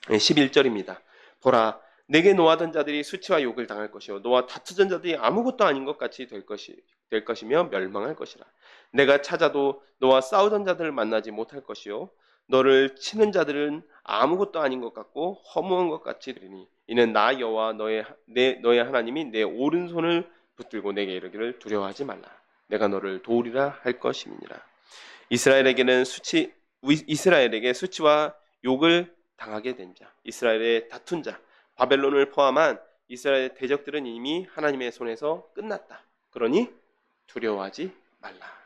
11절입니다. 보라, 내게 노하던 자들이 수치와 욕을 당할 것이요 너와 다투던 자들이 아무것도 아닌 것 같이 될 것이며 멸망할 것이라. 내가 찾아도 너와 싸우던 자들을 만나지 못할 것이요 너를 치는 자들은 아무것도 아닌 것 같고 허무한 것 같이 되리니 이는 나 여호와 너의 하나님이 내 오른손을 붙들고 내게 이르기를 두려워하지 말라, 내가 너를 도우리라 할 것임이니라. 이스라엘에게 수치와 욕을 당하게 된 자, 이스라엘의 다툰 자, 바벨론을 포함한 이스라엘의 대적들은 이미 하나님의 손에서 끝났다. 그러니 두려워하지 말라.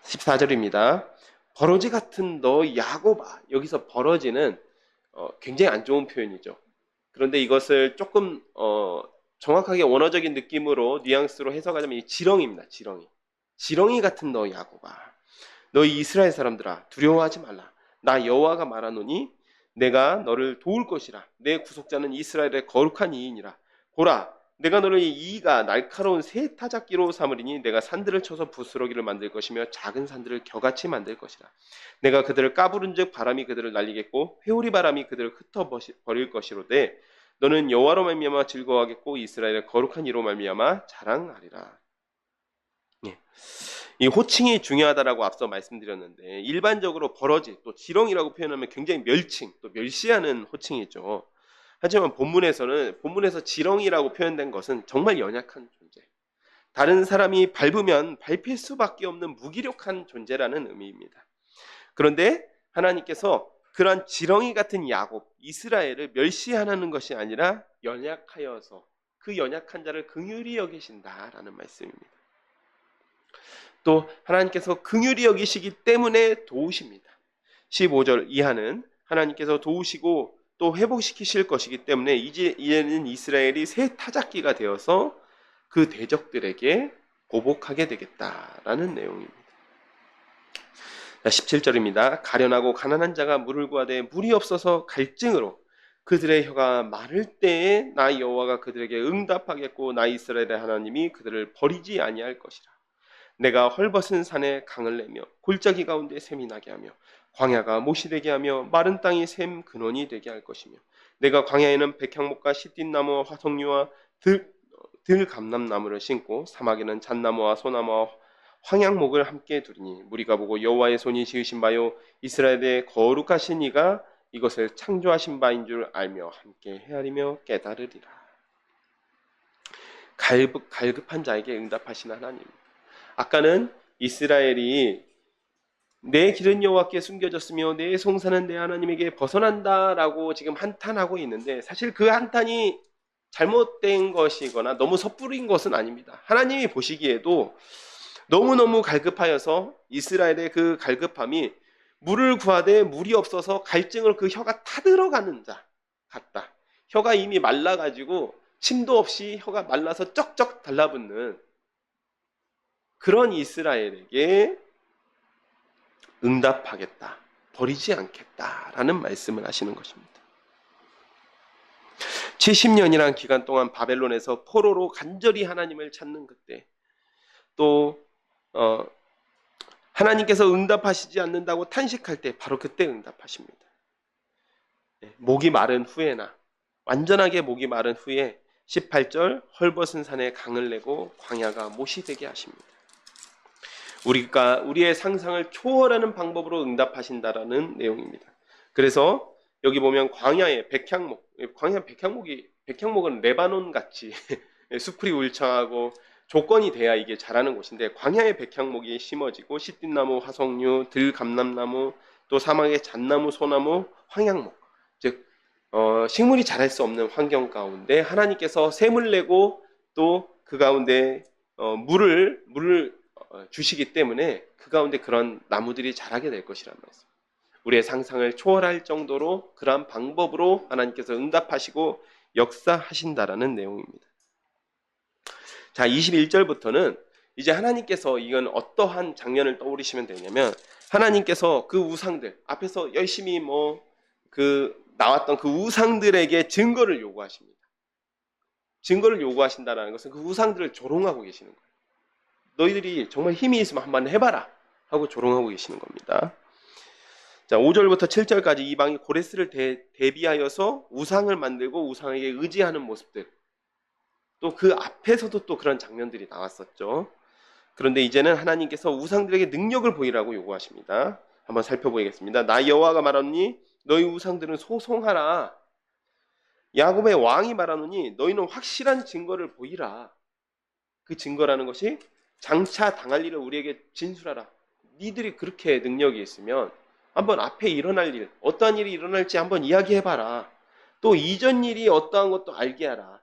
14절입니다. 버러지 같은 너 야곱아. 여기서 버러지는 굉장히 안 좋은 표현이죠. 그런데 이것을 조금 정확하게 원어적인 느낌으로 뉘앙스로 해석하자면 이 지렁이입니다. 지렁이 같은 너 야곱아, 너희 이스라엘 사람들아, 두려워하지 말라. 나 여호와가 말하노니 내가 너를 도울 것이라. 내 구속자는 이스라엘의 거룩한 이인이라. 보라, 내가 너를 이가 날카로운 새 타작기로 삼으리니 내가 산들을 쳐서 부스러기를 만들 것이며 작은 산들을 겨같이 만들 것이라. 내가 그들을 까부른즉 바람이 그들을 날리겠고 회오리 바람이 그들을 흩어버릴 것이로되 너는 여호와로 말미암아 즐거워하겠고 이스라엘의 거룩한 이로 말미암아 자랑하리라. 예. 이 호칭이 중요하다라고 앞서 말씀드렸는데 일반적으로 버러지 또 지렁이라고 표현하면 굉장히 또 멸시하는 호칭이죠. 하지만 본문에서 지렁이라고 표현된 것은 정말 연약한 존재, 다른 사람이 밟으면 밟힐 수밖에 없는 무기력한 존재라는 의미입니다. 그런데 하나님께서 그러한 지렁이 같은 야곱, 이스라엘을 멸시하는 것이 아니라 연약하여서 그 연약한 자를 긍휼히 여기신다라는 말씀입니다. 또 하나님께서 긍휼히 여기시기 때문에 도우십니다. 15절 이하는 하나님께서 도우시고 또 회복시키실 것이기 때문에 이제는 이스라엘이 새 타작기가 되어서 그 대적들에게 보복하게 되겠다라는 내용입니다. 17절입니다. 가련하고 가난한 자가 물을 구하되 물이 없어서 갈증으로 그들의 혀가 마를 때에 나 여호와가 그들에게 응답하겠고 나 이스라엘의 하나님이 그들을 버리지 아니할 것이라. 내가 헐벗은 산에 강을 내며 골짜기 가운데 샘이 나게 하며 광야가 못이 되게 하며 마른 땅이 샘 근원이 되게 할 것이며 내가 광야에는 백향목과 시띠나무와 화석류와 들감람나무를 심고 사막에는 잣나무와 소나무와 황양목을 함께 두리니 무리가 보고 여호와의 손이 지으신 바요 이스라엘의 거룩하신 이가 이것을 창조하신 바인 줄 알며 함께 헤아리며 깨달으리라. 갈급한 자에게 응답하신 하나님. 아까는 이스라엘이 내 길은 여호와께 숨겨졌으며 내 송사는 내 하나님에게 벗어난다라고 지금 한탄하고 있는데 사실 그 한탄이 잘못된 것이거나 너무 섣부린 것은 아닙니다. 하나님이 보시기에도 너무너무 갈급하여서 이스라엘의 그 갈급함이 물을 구하되 물이 없어서 갈증을 그 혀가 타들어가는 자 같다. 혀가 이미 말라가지고 침도 없이 혀가 말라서 쩍쩍 달라붙는 그런 이스라엘에게 응답하겠다. 버리지 않겠다라는 말씀을 하시는 것입니다. 70년이라는 기간 동안 바벨론에서 포로로 간절히 하나님을 찾는 그때 또 하나님께서 응답하시지 않는다고 탄식할 때 바로 그때 응답하십니다. 목이 마른 후에나 완전하게 목이 마른 후에 18절 헐벗은 산에 강을 내고 광야가 못이 되게 하십니다. 우리의 상상을 초월하는 방법으로 응답하신다라는 내용입니다. 그래서 여기 보면 광야의 백향목, 백향목은 레바논 같이 수풀이 울창하고 조건이 돼야 이게 자라는 곳인데 광야의 백향목이 심어지고 시띠나무, 화석류, 들감람나무, 또 사막의 잣나무, 소나무, 황양목, 즉 식물이 자랄 수 없는 환경 가운데 하나님께서 샘을 내고 또 그 가운데 물을 주시기 때문에 그 가운데 그런 나무들이 자라게 될 것이란 말씀. 우리의 상상을 초월할 정도로 그러한 방법으로 하나님께서 응답하시고 역사하신다라는 내용입니다. 자, 21절부터는 이제 하나님께서 이건 어떠한 장면을 떠올리시면 되냐면 하나님께서 그 우상들 앞에서 열심히 나왔던 그 우상들에게 증거를 요구하십니다. 증거를 요구하신다는 것은 그 우상들을 조롱하고 계시는 거예요. 너희들이 정말 힘이 있으면 한번 해봐라 하고 조롱하고 계시는 겁니다. 자, 5절부터 7절까지 이방이 고레스를 대비하여서 우상을 만들고 우상에게 의지하는 모습들, 또 그 앞에서도 또 그런 장면들이 나왔었죠. 그런데 이제는 하나님께서 우상들에게 능력을 보이라고 요구하십니다. 한번 살펴보겠습니다. 나 여호와가 말하노니 너희 우상들은 소송하라. 야곱의 왕이 말하노니 너희는 확실한 증거를 보이라. 그 증거라는 것이 장차 당할 일을 우리에게 진술하라. 니들이 그렇게 능력이 있으면 한번 앞에 일어날 일, 어떠한 일이 일어날지 한번 이야기해봐라. 또 이전 일이 어떠한 것도 알게 하라.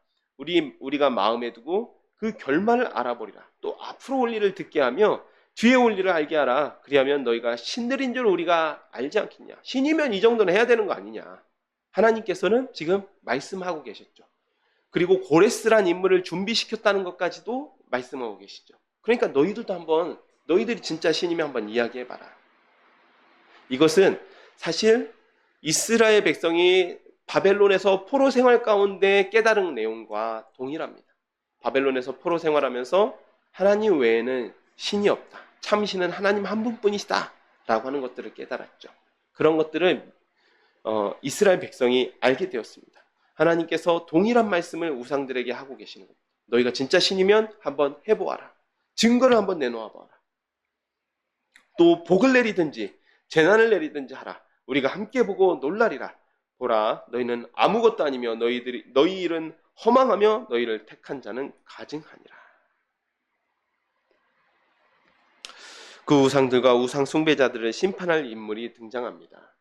우리가 마음에 두고 그 결말을 알아버리라. 또 앞으로 올 일을 듣게 하며 뒤에 올 일을 알게 하라. 그리하면 너희가 신들인 줄 우리가 알지 않겠냐. 신이면 이 정도는 해야 되는 거 아니냐. 하나님께서는 지금 말씀하고 계셨죠. 그리고 고레스란 인물을 준비시켰다는 것까지도 말씀하고 계시죠. 그러니까 너희들이 진짜 신이면 한번 이야기해봐라. 이것은 사실 이스라엘 백성이 바벨론에서 포로 생활 가운데 깨달은 내용과 동일합니다. 바벨론에서 포로 생활하면서 하나님 외에는 신이 없다. 참신은 하나님 한 분뿐이시다. 라고 하는 것들을 깨달았죠. 그런 것들을 이스라엘 백성이 알게 되었습니다. 하나님께서 동일한 말씀을 우상들에게 하고 계시는 겁니다. 너희가 진짜 신이면 한번 해보아라. 증거를 한번 내놓아 봐라. 또 복을 내리든지 재난을 내리든지 하라. 우리가 함께 보고 놀라리라. 보라, 너희는 아무것도 아니며 너희 일은 허망하며 너희를 택한 자는 가증하니라. 그 우상들과 우상 숭배자들을 심판할 인물이 등장합니다.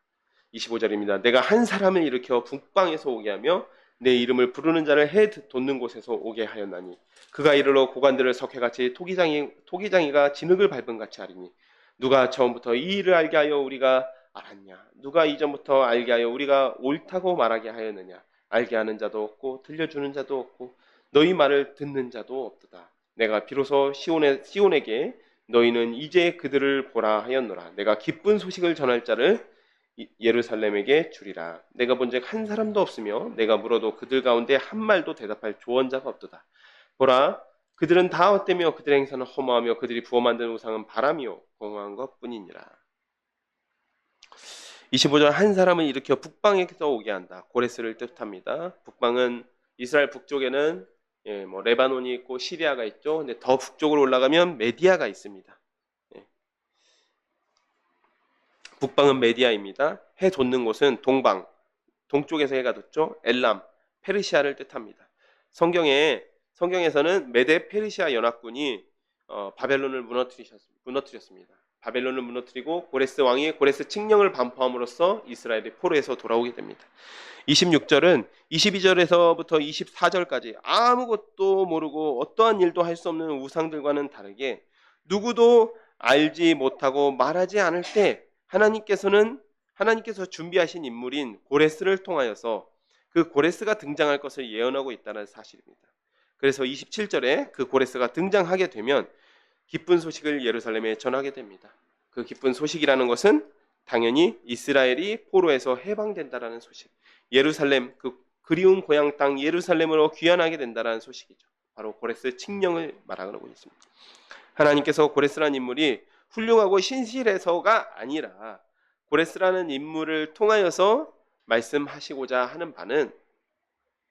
25절입니다. 내가 한 사람을 일으켜 북방에서 오게 하며 내 이름을 부르는 자를 해 돋는 곳에서 오게 하였나니 그가 이르러 고관들을 석회같이 토기장이가 진흙을 밟은 같이 하리니 누가 처음부터 이 일을 알게 하여 우리가 알았냐? 누가 이전부터 알게 하여 우리가 옳다고 말하게 하였느냐? 알게 하는 자도 없고 들려주는 자도 없고 너희 말을 듣는 자도 없도다. 내가 비로소 시온에게 너희는 이제 그들을 보라 하였노라. 내가 기쁜 소식을 전할 자를 예루살렘에게 주리라. 내가 본즉 한 사람도 없으며 내가 물어도 그들 가운데 한 말도 대답할 조언자가 없도다. 보라, 그들은 다 헛되며 그들의 행사는 허무하며 그들이 부어 만든 우상은 바람이요 공허한 것뿐이니라. 25절 한 사람을 일으켜 북방에서 오게 한다. 고레스를 뜻합니다. 북방은 이스라엘 북쪽에는 레바논이 있고 시리아가 있죠. 근데 더 북쪽으로 올라가면 메디아가 있습니다. 북방은 메디아입니다. 해 돋는 곳은 동쪽에서 해가 돋죠. 엘람, 페르시아를 뜻합니다. 성경에서는 메데 페르시아 연합군이 바벨론을 무너뜨렸습니다. 바벨론을 무너뜨리고 고레스 왕이 고레스 칙령을 반포함으로써 이스라엘이 포로에서 돌아오게 됩니다. 26절은 22절에서부터 24절까지 아무것도 모르고 어떠한 일도 할 수 없는 우상들과는 다르게 누구도 알지 못하고 말하지 않을 때 하나님께서 준비하신 인물인 고레스를 통하여서 그 고레스가 등장할 것을 예언하고 있다는 사실입니다. 그래서 27절에 그 고레스가 등장하게 되면 기쁜 소식을 예루살렘에 전하게 됩니다. 그 기쁜 소식이라는 것은 당연히 이스라엘이 포로에서 해방된다라는 소식, 예루살렘, 그 그리운 고향 땅 예루살렘으로 귀환하게 된다라는 소식이죠. 바로 고레스 칙령을 말하고 있습니다. 하나님께서 고레스라는 인물이 훌륭하고 신실해서가 아니라 고레스라는 인물을 통하여서 말씀하시고자 하는 바는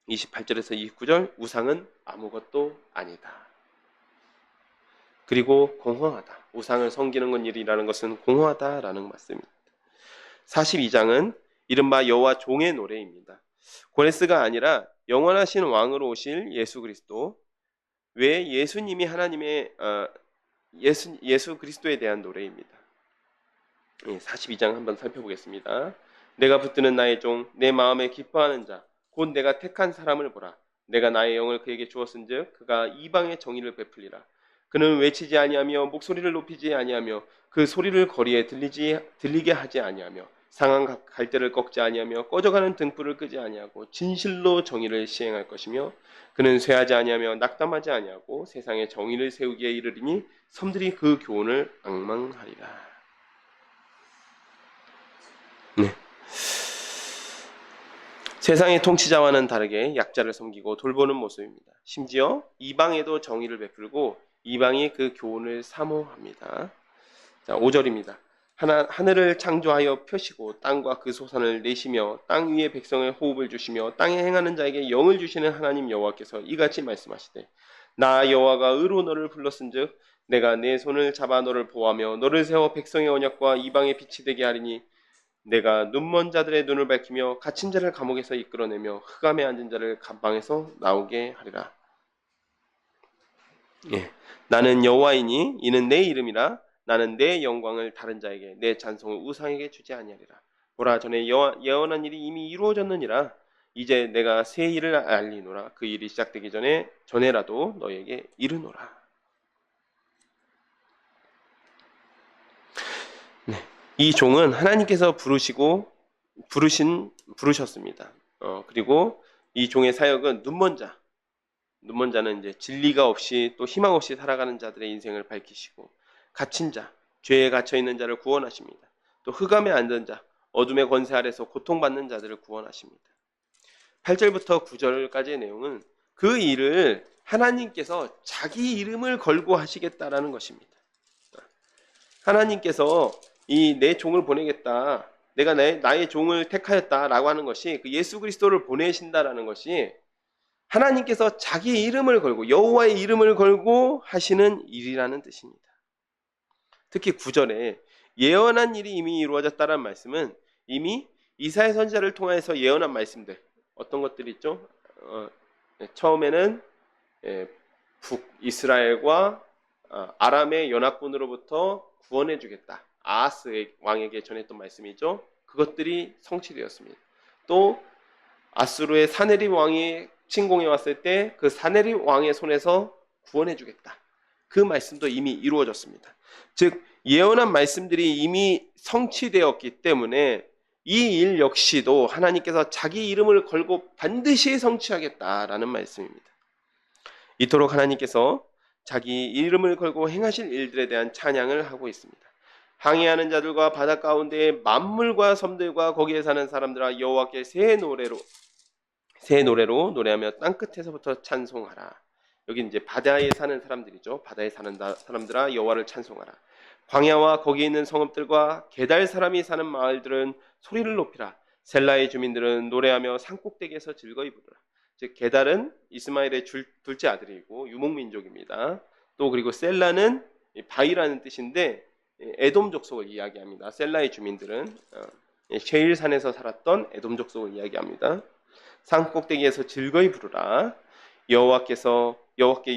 28절에서 29절 우상은 아무것도 아니다. 그리고 공허하다. 우상을 섬기는 건 일이라는 것은 공허하다라는 말씀입니다. 42장은 이른바 여호와 종의 노래입니다. 고레스가 아니라 영원하신 왕으로 오실 예수 그리스도, 왜 예수님이 하나님의 예수 그리스도에 대한 노래입니다. 42장 한번 살펴보겠습니다. 내가 붙드는 나의 종, 내 마음에 기뻐하는 자, 곧 내가 택한 사람을 보라. 내가 나의 영을 그에게 주었은즉 그가 이방의 정의를 베풀리라. 그는 외치지 아니하며 목소리를 높이지 아니하며 그 소리를 거리에 들리게 하지 아니하며 상한 갈대를 꺾지 아니하며 꺼져가는 등불을 끄지 아니하고 진실로 정의를 시행할 것이며 그는 쇠하지 아니하며 낙담하지 아니하고 세상에 정의를 세우기에 이르리니 섬들이 그 교훈을 앙망하리라. 네. 세상의 통치자와는 다르게 약자를 섬기고 돌보는 모습입니다. 심지어 이방에도 정의를 베풀고 이방이 그 교훈을 사모합니다. 자, 5절입니다. 하늘을 창조하여 펴시고 땅과 그 소산을 내시며 땅 위에 백성의 호흡을 주시며 땅에 행하는 자에게 영을 주시는 하나님 여호와께서 이같이 말씀하시되 나 여호와가 의로 너를 불렀은즉 내가 내 손을 잡아 너를 보호하며 너를 세워 백성의 언약과 이방의 빛이 되게 하리니 내가 눈먼 자들의 눈을 밝히며 갇힌 자를 감옥에서 이끌어내며 흑암에 앉은 자를 감방에서 나오게 하리라. 예, 나는 여호와이니 이는 내 이름이라. 나는 내 영광을 다른 자에게 내 찬송을 우상에게 주지 아니하리라. 보라, 전에 예언한 일이 이미 이루어졌느니라. 이제 내가 새 일을 알리노라. 그 일이 시작되기 전에라도 너에게 이르노라. 네, 이 종은 하나님께서 부르셨습니다. 그리고 이 종의 사역은 눈먼 자는 이제 진리가 없이 또 희망 없이 살아가는 자들의 인생을 밝히시고 갇힌 자, 죄에 갇혀 있는 자를 구원하십니다. 또 흑암에 앉은 자, 어둠의 권세 아래서 고통받는 자들을 구원하십니다. 8절부터 9절까지의 내용은 그 일을 하나님께서 자기 이름을 걸고 하시겠다라는 것입니다. 하나님께서 이 내 종을 보내겠다, 내가 나의 종을 택하였다라고 하는 것이 그 예수 그리스도를 보내신다라는 것이 하나님께서 자기 이름을 걸고 여호와의 이름을 걸고 하시는 일이라는 뜻입니다. 특히 9절에 예언한 일이 이미 이루어졌다는 말씀은 이미 이사야 선지자를 통해서 예언한 말씀들, 어떤 것들이 있죠? 처음에는 북이스라엘과 아람의 연합군으로부터 구원해 주겠다. 아하스 왕에게 전했던 말씀이죠. 그것들이 성취되었습니다. 또 아수르의 사네립 왕이 침공해 왔을 때 그 사네립 왕의 손에서 구원해 주겠다. 그 말씀도 이미 이루어졌습니다. 즉 예언한 말씀들이 이미 성취되었기 때문에 이 일 역시도 하나님께서 자기 이름을 걸고 반드시 성취하겠다라는 말씀입니다. 이토록 하나님께서 자기 이름을 걸고 행하실 일들에 대한 찬양을 하고 있습니다. 항해하는 자들과 바다 가운데의 만물과 섬들과 거기에 사는 사람들아 여호와께 새 노래로 노래하며 땅끝에서부터 찬송하라. 여기 이제 바다에 사는 사람들이죠. 바다에 사는 사람들아 여호와를 찬송하라. 광야와 거기에 있는 성읍들과 게달 사람이 사는 마을들은 소리를 높이라. 셀라의 주민들은 노래하며 산꼭대기에서 즐거이 부르라. 즉 게달은 이스마엘의 둘째 아들이고 유목민족입니다. 또 그리고 셀라는 바위라는 뜻인데 에돔 족속을 이야기합니다. 셀라의 주민들은 셰일산에서 살았던 에돔 족속을 이야기합니다. 산꼭대기에서 즐거이 부르라. 여호와께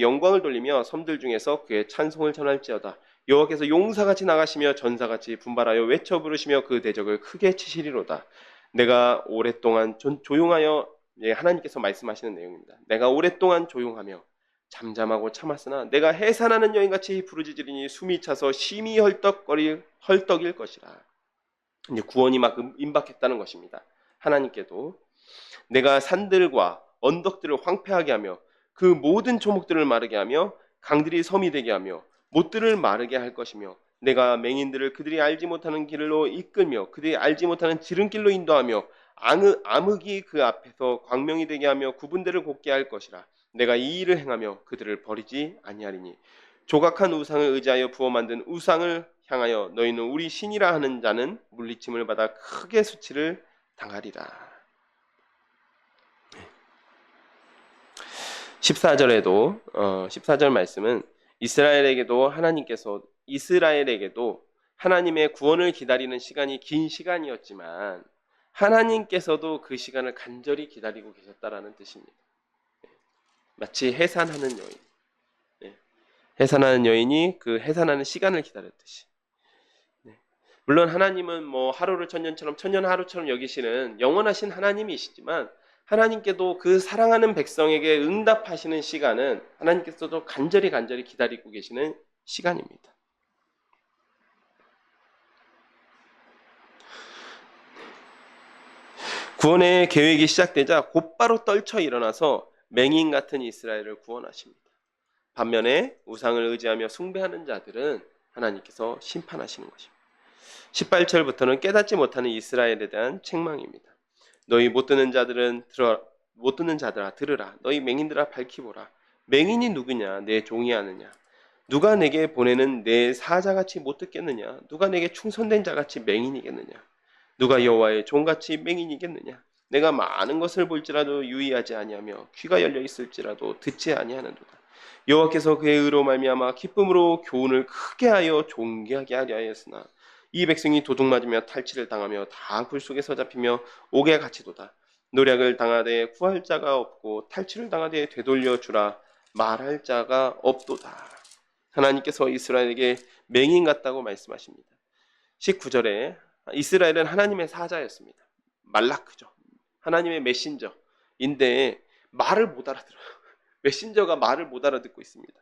영광을 돌리며 섬들 중에서 그의 찬송을 전할지어다. 여호와께서 용사같이 나가시며 전사같이 분발하여 외쳐 부르시며 그 대적을 크게 치시리로다. 내가 오랫동안 조용하여 하나님께서 말씀하시는 내용입니다. 내가 오랫동안 조용하며 잠잠하고 참았으나 내가 해산하는 여인같이 부르짖으리니 숨이 차서 심히 헐떡일 것이라. 이제 구원이 막 임박했다는 것입니다. 하나님께도 내가 산들과 언덕들을 황폐하게 하며 그 모든 초목들을 마르게 하며 강들이 섬이 되게 하며 못들을 마르게 할 것이며 내가 맹인들을 그들이 알지 못하는 길로 이끌며 그들이 알지 못하는 지름길로 인도하며 암흑이 그 앞에서 광명이 되게 하며 구분대를 곱게 할 것이라. 내가 이 일을 행하며 그들을 버리지 아니하리니 조각한 우상을 의지하여 부어 만든 우상을 향하여 너희는 우리 신이라 하는 자는 물리침을 받아 크게 수치를 당하리라. 14절에도 14절 말씀은 이스라엘에게도 하나님의 구원을 기다리는 시간이 긴 시간이었지만 하나님께서도 그 시간을 간절히 기다리고 계셨다라는 뜻입니다. 마치 해산하는 여인, 해산하는 여인이 그 해산하는 시간을 기다렸듯이. 물론 하나님은 뭐 하루를 천년처럼 천년 하루처럼 여기시는 영원하신 하나님이시지만 하나님께도 그 사랑하는 백성에게 응답하시는 시간은 하나님께서도 간절히 기다리고 계시는 시간입니다. 구원의 계획이 시작되자 곧바로 떨쳐 일어나서 맹인 같은 이스라엘을 구원하십니다. 반면에 우상을 의지하며 숭배하는 자들은 하나님께서 심판하시는 것입니다. 18절부터는 깨닫지 못하는 이스라엘에 대한 책망입니다. 너희 못 듣는 자들아 들으라. 너희 맹인들아 밝히보라. 맹인이 누구냐? 내 종이 아느냐? 누가 내게 보내는 내 사자같이 못 듣겠느냐? 누가 내게 충성된 자같이 맹인이겠느냐? 누가 여호와의 종같이 맹인이겠느냐? 내가 많은 것을 볼지라도 유의하지 아니하며 귀가 열려 있을지라도 듣지 아니하는도다. 여호와께서 그의 의로 말미암아 기쁨으로 교훈을 크게 하여 존귀하게 하려 하였으나 이 백성이 도둑맞으며 탈취를 당하며 다 굴 속에서 잡히며 옥에 갇히도다. 노략을 당하되 구할 자가 없고 탈취를 당하되 되돌려 주라 말할 자가 없도다. 하나님께서 이스라엘에게 맹인 같다고 말씀하십니다. 19절에 이스라엘은 하나님의 사자였습니다. 말라크죠. 하나님의 메신저인데 말을 못 알아들어요. 메신저가 말을 못 알아듣고 있습니다.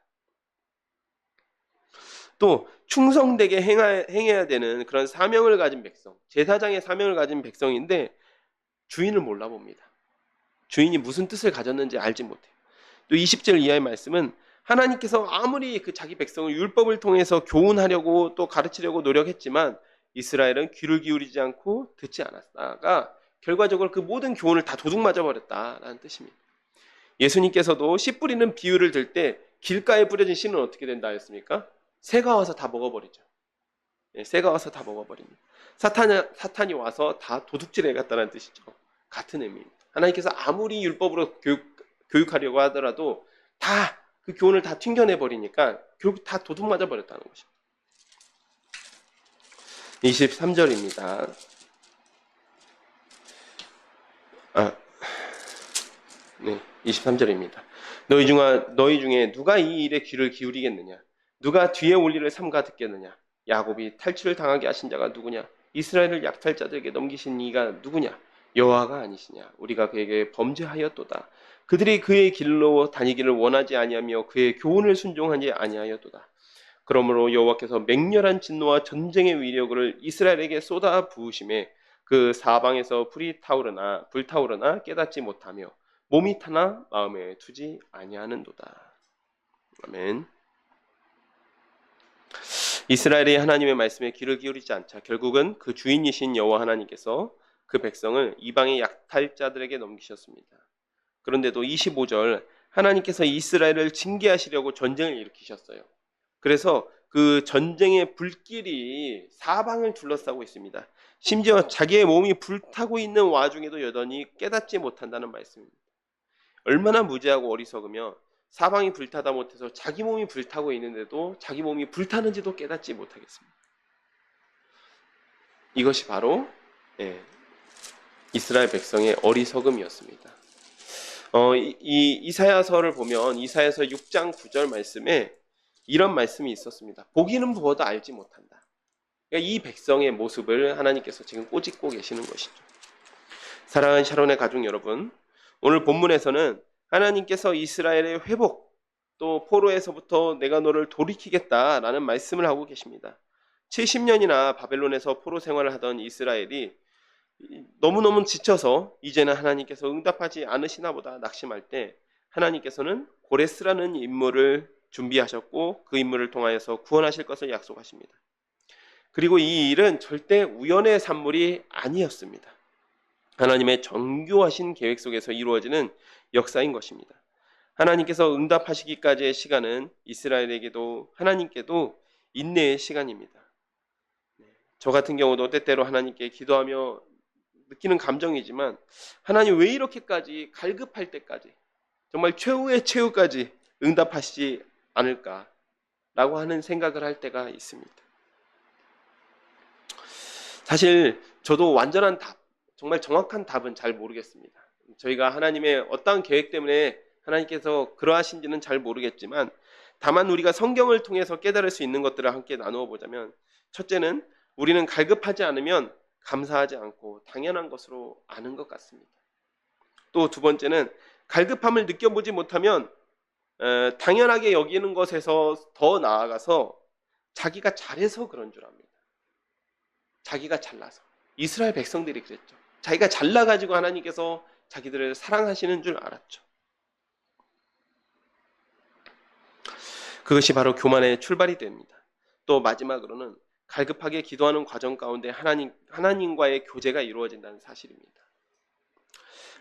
또 충성되게 행해야 되는 그런 사명을 가진 백성, 제사장의 사명을 가진 백성인데 주인을 몰라봅니다. 주인이 무슨 뜻을 가졌는지 알지 못해요. 또 20절 이하의 말씀은 하나님께서 아무리 그 자기 백성을 율법을 통해서 교훈하려고 또 가르치려고 노력했지만 이스라엘은 귀를 기울이지 않고 듣지 않았다가 결과적으로 그 모든 교훈을 다 도둑맞아 버렸다라는 뜻입니다. 예수님께서도 씨 뿌리는 비유를 들 때 길가에 뿌려진 씨는 어떻게 된다 했습니까? 새가 와서 다 먹어버리죠. 새가 와서 다 먹어버립니다. 사탄이 와서 다 도둑질해 갔다는 뜻이죠. 같은 의미입니다. 하나님께서 아무리 율법으로 교육하려고 하더라도 다 그 교훈을 다 튕겨내 버리니까 결국 다 도둑맞아 버렸다는 것입니다. 23절입니다. 네, 23절입니다. 너희 중에 누가 이 일에 귀를 기울이겠느냐? 누가 뒤에 올 일을 삼가 듣겠느냐? 야곱이 탈취를 당하게 하신 자가 누구냐? 이스라엘을 약탈자들에게 넘기신 이가 누구냐? 여호와가 아니시냐? 우리가 그에게 범죄하였도다. 그들이 그의 길로 다니기를 원하지 아니하며 그의 교훈을 순종하지 아니하였도다. 그러므로 여호와께서 맹렬한 진노와 전쟁의 위력을 이스라엘에게 쏟아 부으심에 그 사방에서 불타오르나 깨닫지 못하며 몸이 타나 마음에 두지 아니하는도다. 아멘. 이스라엘이 하나님의 말씀에 귀를 기울이지 않자 결국은 그 주인이신 여호와 하나님께서 그 백성을 이방의 약탈자들에게 넘기셨습니다. 그런데도 25절 하나님께서 이스라엘을 징계하시려고 전쟁을 일으키셨어요. 그래서 그 전쟁의 불길이 사방을 둘러싸고 있습니다. 심지어 자기의 몸이 불타고 있는 와중에도 여전히 깨닫지 못한다는 말씀입니다. 얼마나 무지하고 어리석으며 사방이 불타다 못해서 자기 몸이 불타고 있는데도 자기 몸이 불타는지도 깨닫지 못하겠습니다. 이것이 바로 이스라엘 백성의 어리석음이었습니다. 이사야서를 보면 이사야서 6장 9절 말씀에 이런 말씀이 있었습니다. 보기는 부어도 알지 못한다. 그러니까 이 백성의 모습을 하나님께서 지금 꼬집고 계시는 것이죠. 사랑하는 샤론의 가족 여러분, 오늘 본문에서는 하나님께서 이스라엘의 회복, 또 포로에서부터 내가 너를 돌이키겠다라는 말씀을 하고 계십니다. 70년이나 바벨론에서 포로 생활을 하던 이스라엘이 너무너무 지쳐서 이제는 하나님께서 응답하지 않으시나 보다 낙심할 때 하나님께서는 고레스라는 인물을 준비하셨고 그 인물을 통하여서 구원하실 것을 약속하십니다. 그리고 이 일은 절대 우연의 산물이 아니었습니다. 하나님의 정교하신 계획 속에서 이루어지는 역사인 것입니다. 하나님께서 응답하시기까지의 시간은 이스라엘에게도 하나님께도 인내의 시간입니다. 저 같은 경우도 때때로 하나님께 기도하며 느끼는 감정이지만 하나님 왜 이렇게까지 갈급할 때까지 정말 최후의 최후까지 응답하시지 않을까라고 하는 생각을 할 때가 있습니다. 사실 저도 완전한 답, 정말 정확한 답은 잘 모르겠습니다. 저희가 하나님의 어떠한 계획 때문에 하나님께서 그러하신지는 잘 모르겠지만 다만 우리가 성경을 통해서 깨달을 수 있는 것들을 함께 나누어 보자면 첫째는 우리는 갈급하지 않으면 감사하지 않고 당연한 것으로 아는 것 같습니다. 또 두 번째는 갈급함을 느껴보지 못하면 당연하게 여기는 것에서 더 나아가서 자기가 잘해서 그런 줄 압니다. 자기가 잘나서. 이스라엘 백성들이 그랬죠. 자기가 잘나가지고 하나님께서 자기들을 사랑하시는 줄 알았죠. 그것이 바로 교만의 출발이 됩니다. 또 마지막으로는 갈급하게 기도하는 과정 가운데 하나님과의 교제가 이루어진다는 사실입니다.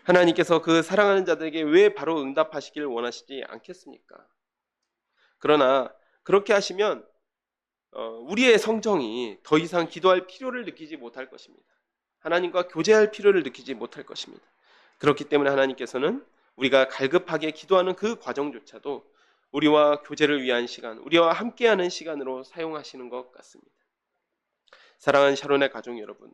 하나님께서 그 사랑하는 자들에게 왜 바로 응답하시길 원하시지 않겠습니까? 그러나 그렇게 하시면 우리의 성정이 더 이상 기도할 필요를 느끼지 못할 것입니다. 하나님과 교제할 필요를 느끼지 못할 것입니다. 그렇기 때문에 하나님께서는 우리가 갈급하게 기도하는 그 과정조차도 우리와 교제를 위한 시간, 우리와 함께하는 시간으로 사용하시는 것 같습니다. 사랑하는 샤론의 가족 여러분,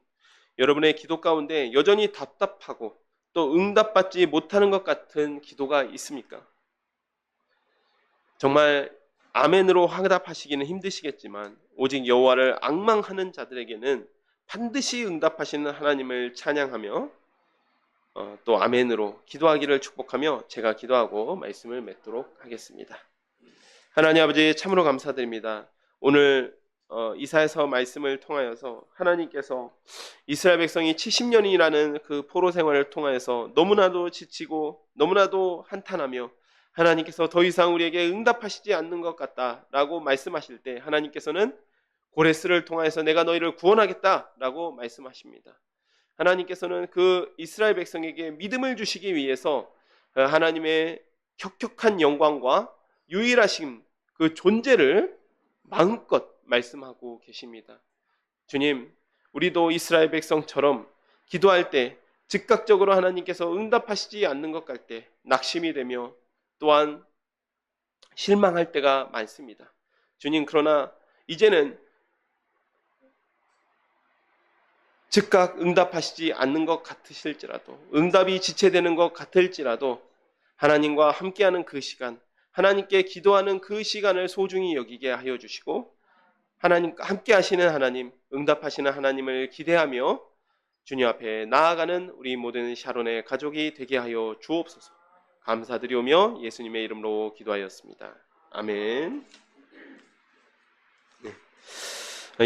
여러분의 기도 가운데 여전히 답답하고 또 응답받지 못하는 것 같은 기도가 있습니까? 정말 아멘으로 화답하시기는 힘드시겠지만 오직 여호와를 앙망하는 자들에게는 반드시 응답하시는 하나님을 찬양하며 또 아멘으로 기도하기를 축복하며 제가 기도하고 말씀을 맺도록 하겠습니다. 하나님 아버지 참으로 감사드립니다. 오늘 이사야서 말씀을 통하여서 하나님께서 이스라엘 백성이 70년이라는 그 포로 생활을 통하여서 너무나도 지치고 너무나도 한탄하며 하나님께서 더 이상 우리에게 응답하시지 않는 것 같다라고 말씀하실 때 하나님께서는 고레스를 통하여서 내가 너희를 구원하겠다라고 말씀하십니다. 하나님께서는 그 이스라엘 백성에게 믿음을 주시기 위해서 하나님의 격격한 영광과 유일하신 그 존재를 마음껏 말씀하고 계십니다. 주님, 우리도 이스라엘 백성처럼 기도할 때 즉각적으로 하나님께서 응답하시지 않는 것 같을 때 낙심이 되며 또한 실망할 때가 많습니다. 주님, 그러나 이제는 즉각 응답하시지 않는 것 같으실지라도 응답이 지체되는 것 같을지라도 하나님과 함께하는 그 시간, 하나님께 기도하는 그 시간을 소중히 여기게 하여 주시고 하나님과 함께 하시는 하나님, 응답하시는 하나님을 기대하며 주님 앞에 나아가는 우리 모든 샤론의 가족이 되게 하여 주옵소서. 감사드리오며 예수님의 이름으로 기도하였습니다. 아멘. 네.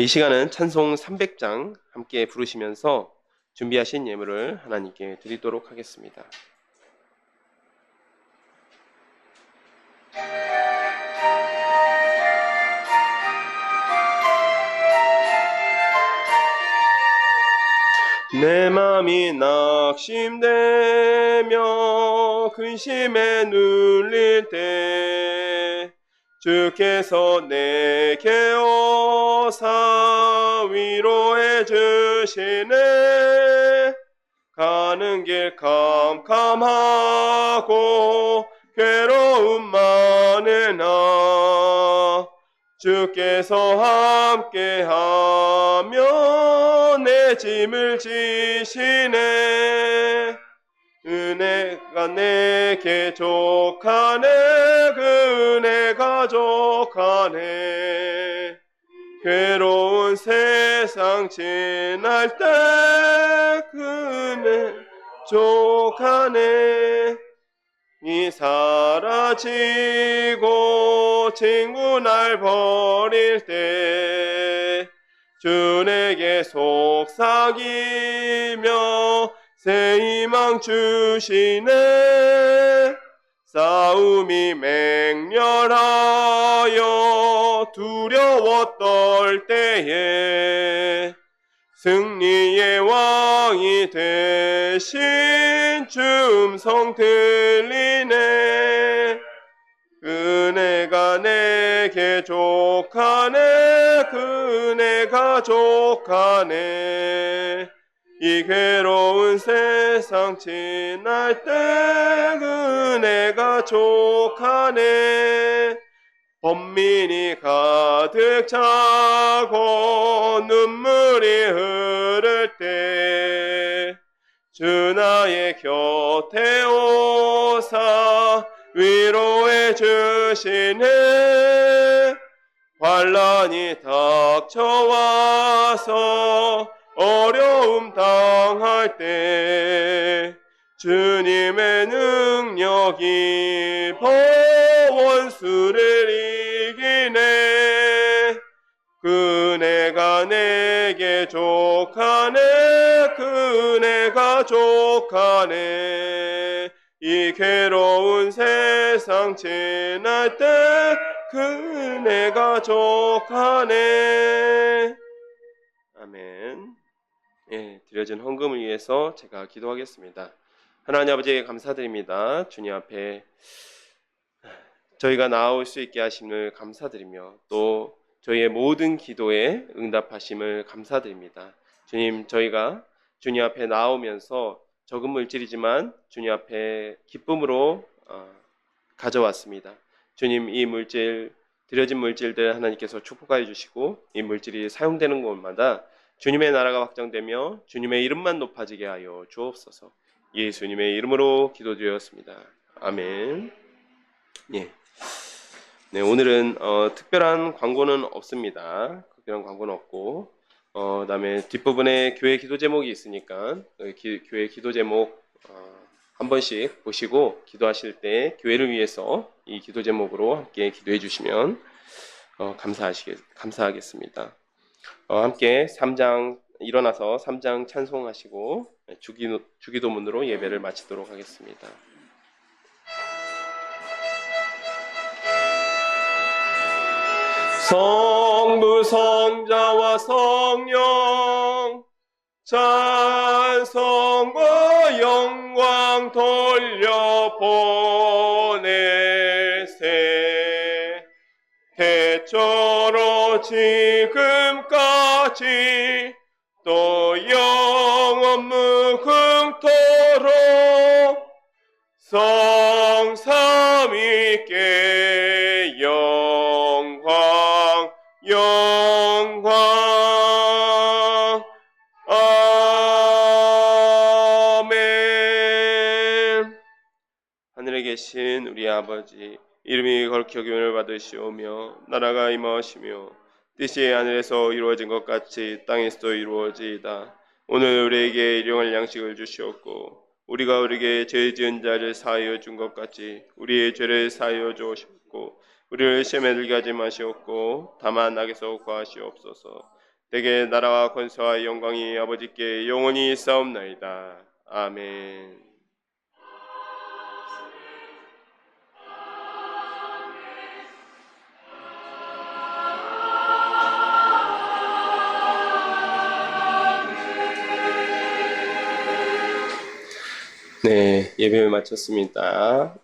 이 시간은 찬송 300장 함께 부르시면서 준비하신 예물을 하나님께 드리도록 하겠습니다. 내 맘이 낙심되며 근심에 눌릴 때 주께서 내게 오사 위로해 주시네. 가는 길 캄캄하고 괴로움 많으나 주께서 함께하며 내 짐을 지시네. 은혜가 내게 족하네. 그 은혜가 족하네. 괴로운 세상 지날 때 그 은혜 족하네. 이 사라지고 친구 날 버릴 때 주에게 속삭이며 새 희망 주시네. 싸움이 맹렬하여 두려워 떨 때에 승리의 왕이 되신 주 음성 들리네. 그네가 내게 족하네. 그네가 족하네. 이 괴로운 세상 지날 때 그네가 족하네. 번민이 가득 차고 눈물이 흐를 때 주 나의 곁에 오사 위로해 주시네. 환난이 닥쳐와서 어려움 당할 때 주님의 능력이 원수를 이기네. 그네가 내게 족하네. 그네가 족하네. 이 괴로운 세상 지날 때 그네가 족하네. 아멘. 예, 드려진 헌금을 위해서 제가 기도하겠습니다. 하나님 아버지에게 감사드립니다. 주님 앞에 저희가 나아올 수 있게 하심을 감사드리며 또 저희의 모든 기도에 응답하심을 감사드립니다. 주님, 저희가 주님 앞에 나오면서 적은 물질이지만 주님 앞에 기쁨으로 가져왔습니다. 주님, 이 물질, 드려진 물질들 하나님께서 축복하여 주시고 이 물질이 사용되는 곳마다 주님의 나라가 확장되며 주님의 이름만 높아지게 하여 주옵소서. 예수님의 이름으로 기도드렸습니다. 아멘. 예. 네, 오늘은 특별한 광고는 없습니다. 특별한 광고는 없고, 그다음에 뒷부분에 교회 기도 제목이 있으니까 교회 기도 제목 한 번씩 보시고 기도하실 때 교회를 위해서 이 기도 제목으로 함께 기도해 주시면 감사하겠습니다. 함께 3장 일어나서 3장 찬송하시고 주기도문으로 예배를 마치도록 하겠습니다. 성부 성자와 성령 찬송과 영광 돌려보내세. 태초로 지금까지 또 영원 무궁토록 성삼위께 영광 아멘. 하늘에 계신 우리 아버지, 이름이 거룩히 여김을 받으시오며 나라가 임하시며 뜻이 하늘에서 이루어진 것 같이 땅에서도 이루어지이다. 오늘 우리에게 일용할 양식을 주시옵고 우리가 우리에게 죄 지은 자를 사하여 준 것 같이 우리의 죄를 사하여 주옵고 우리를 시험에 들게 하지 마시옵고 다만 악에서 구하시옵소서. 대개 나라와 권세와 영광이 아버지께 영원히 있사옵나이다. 아멘. 네, 예배를 마쳤습니다.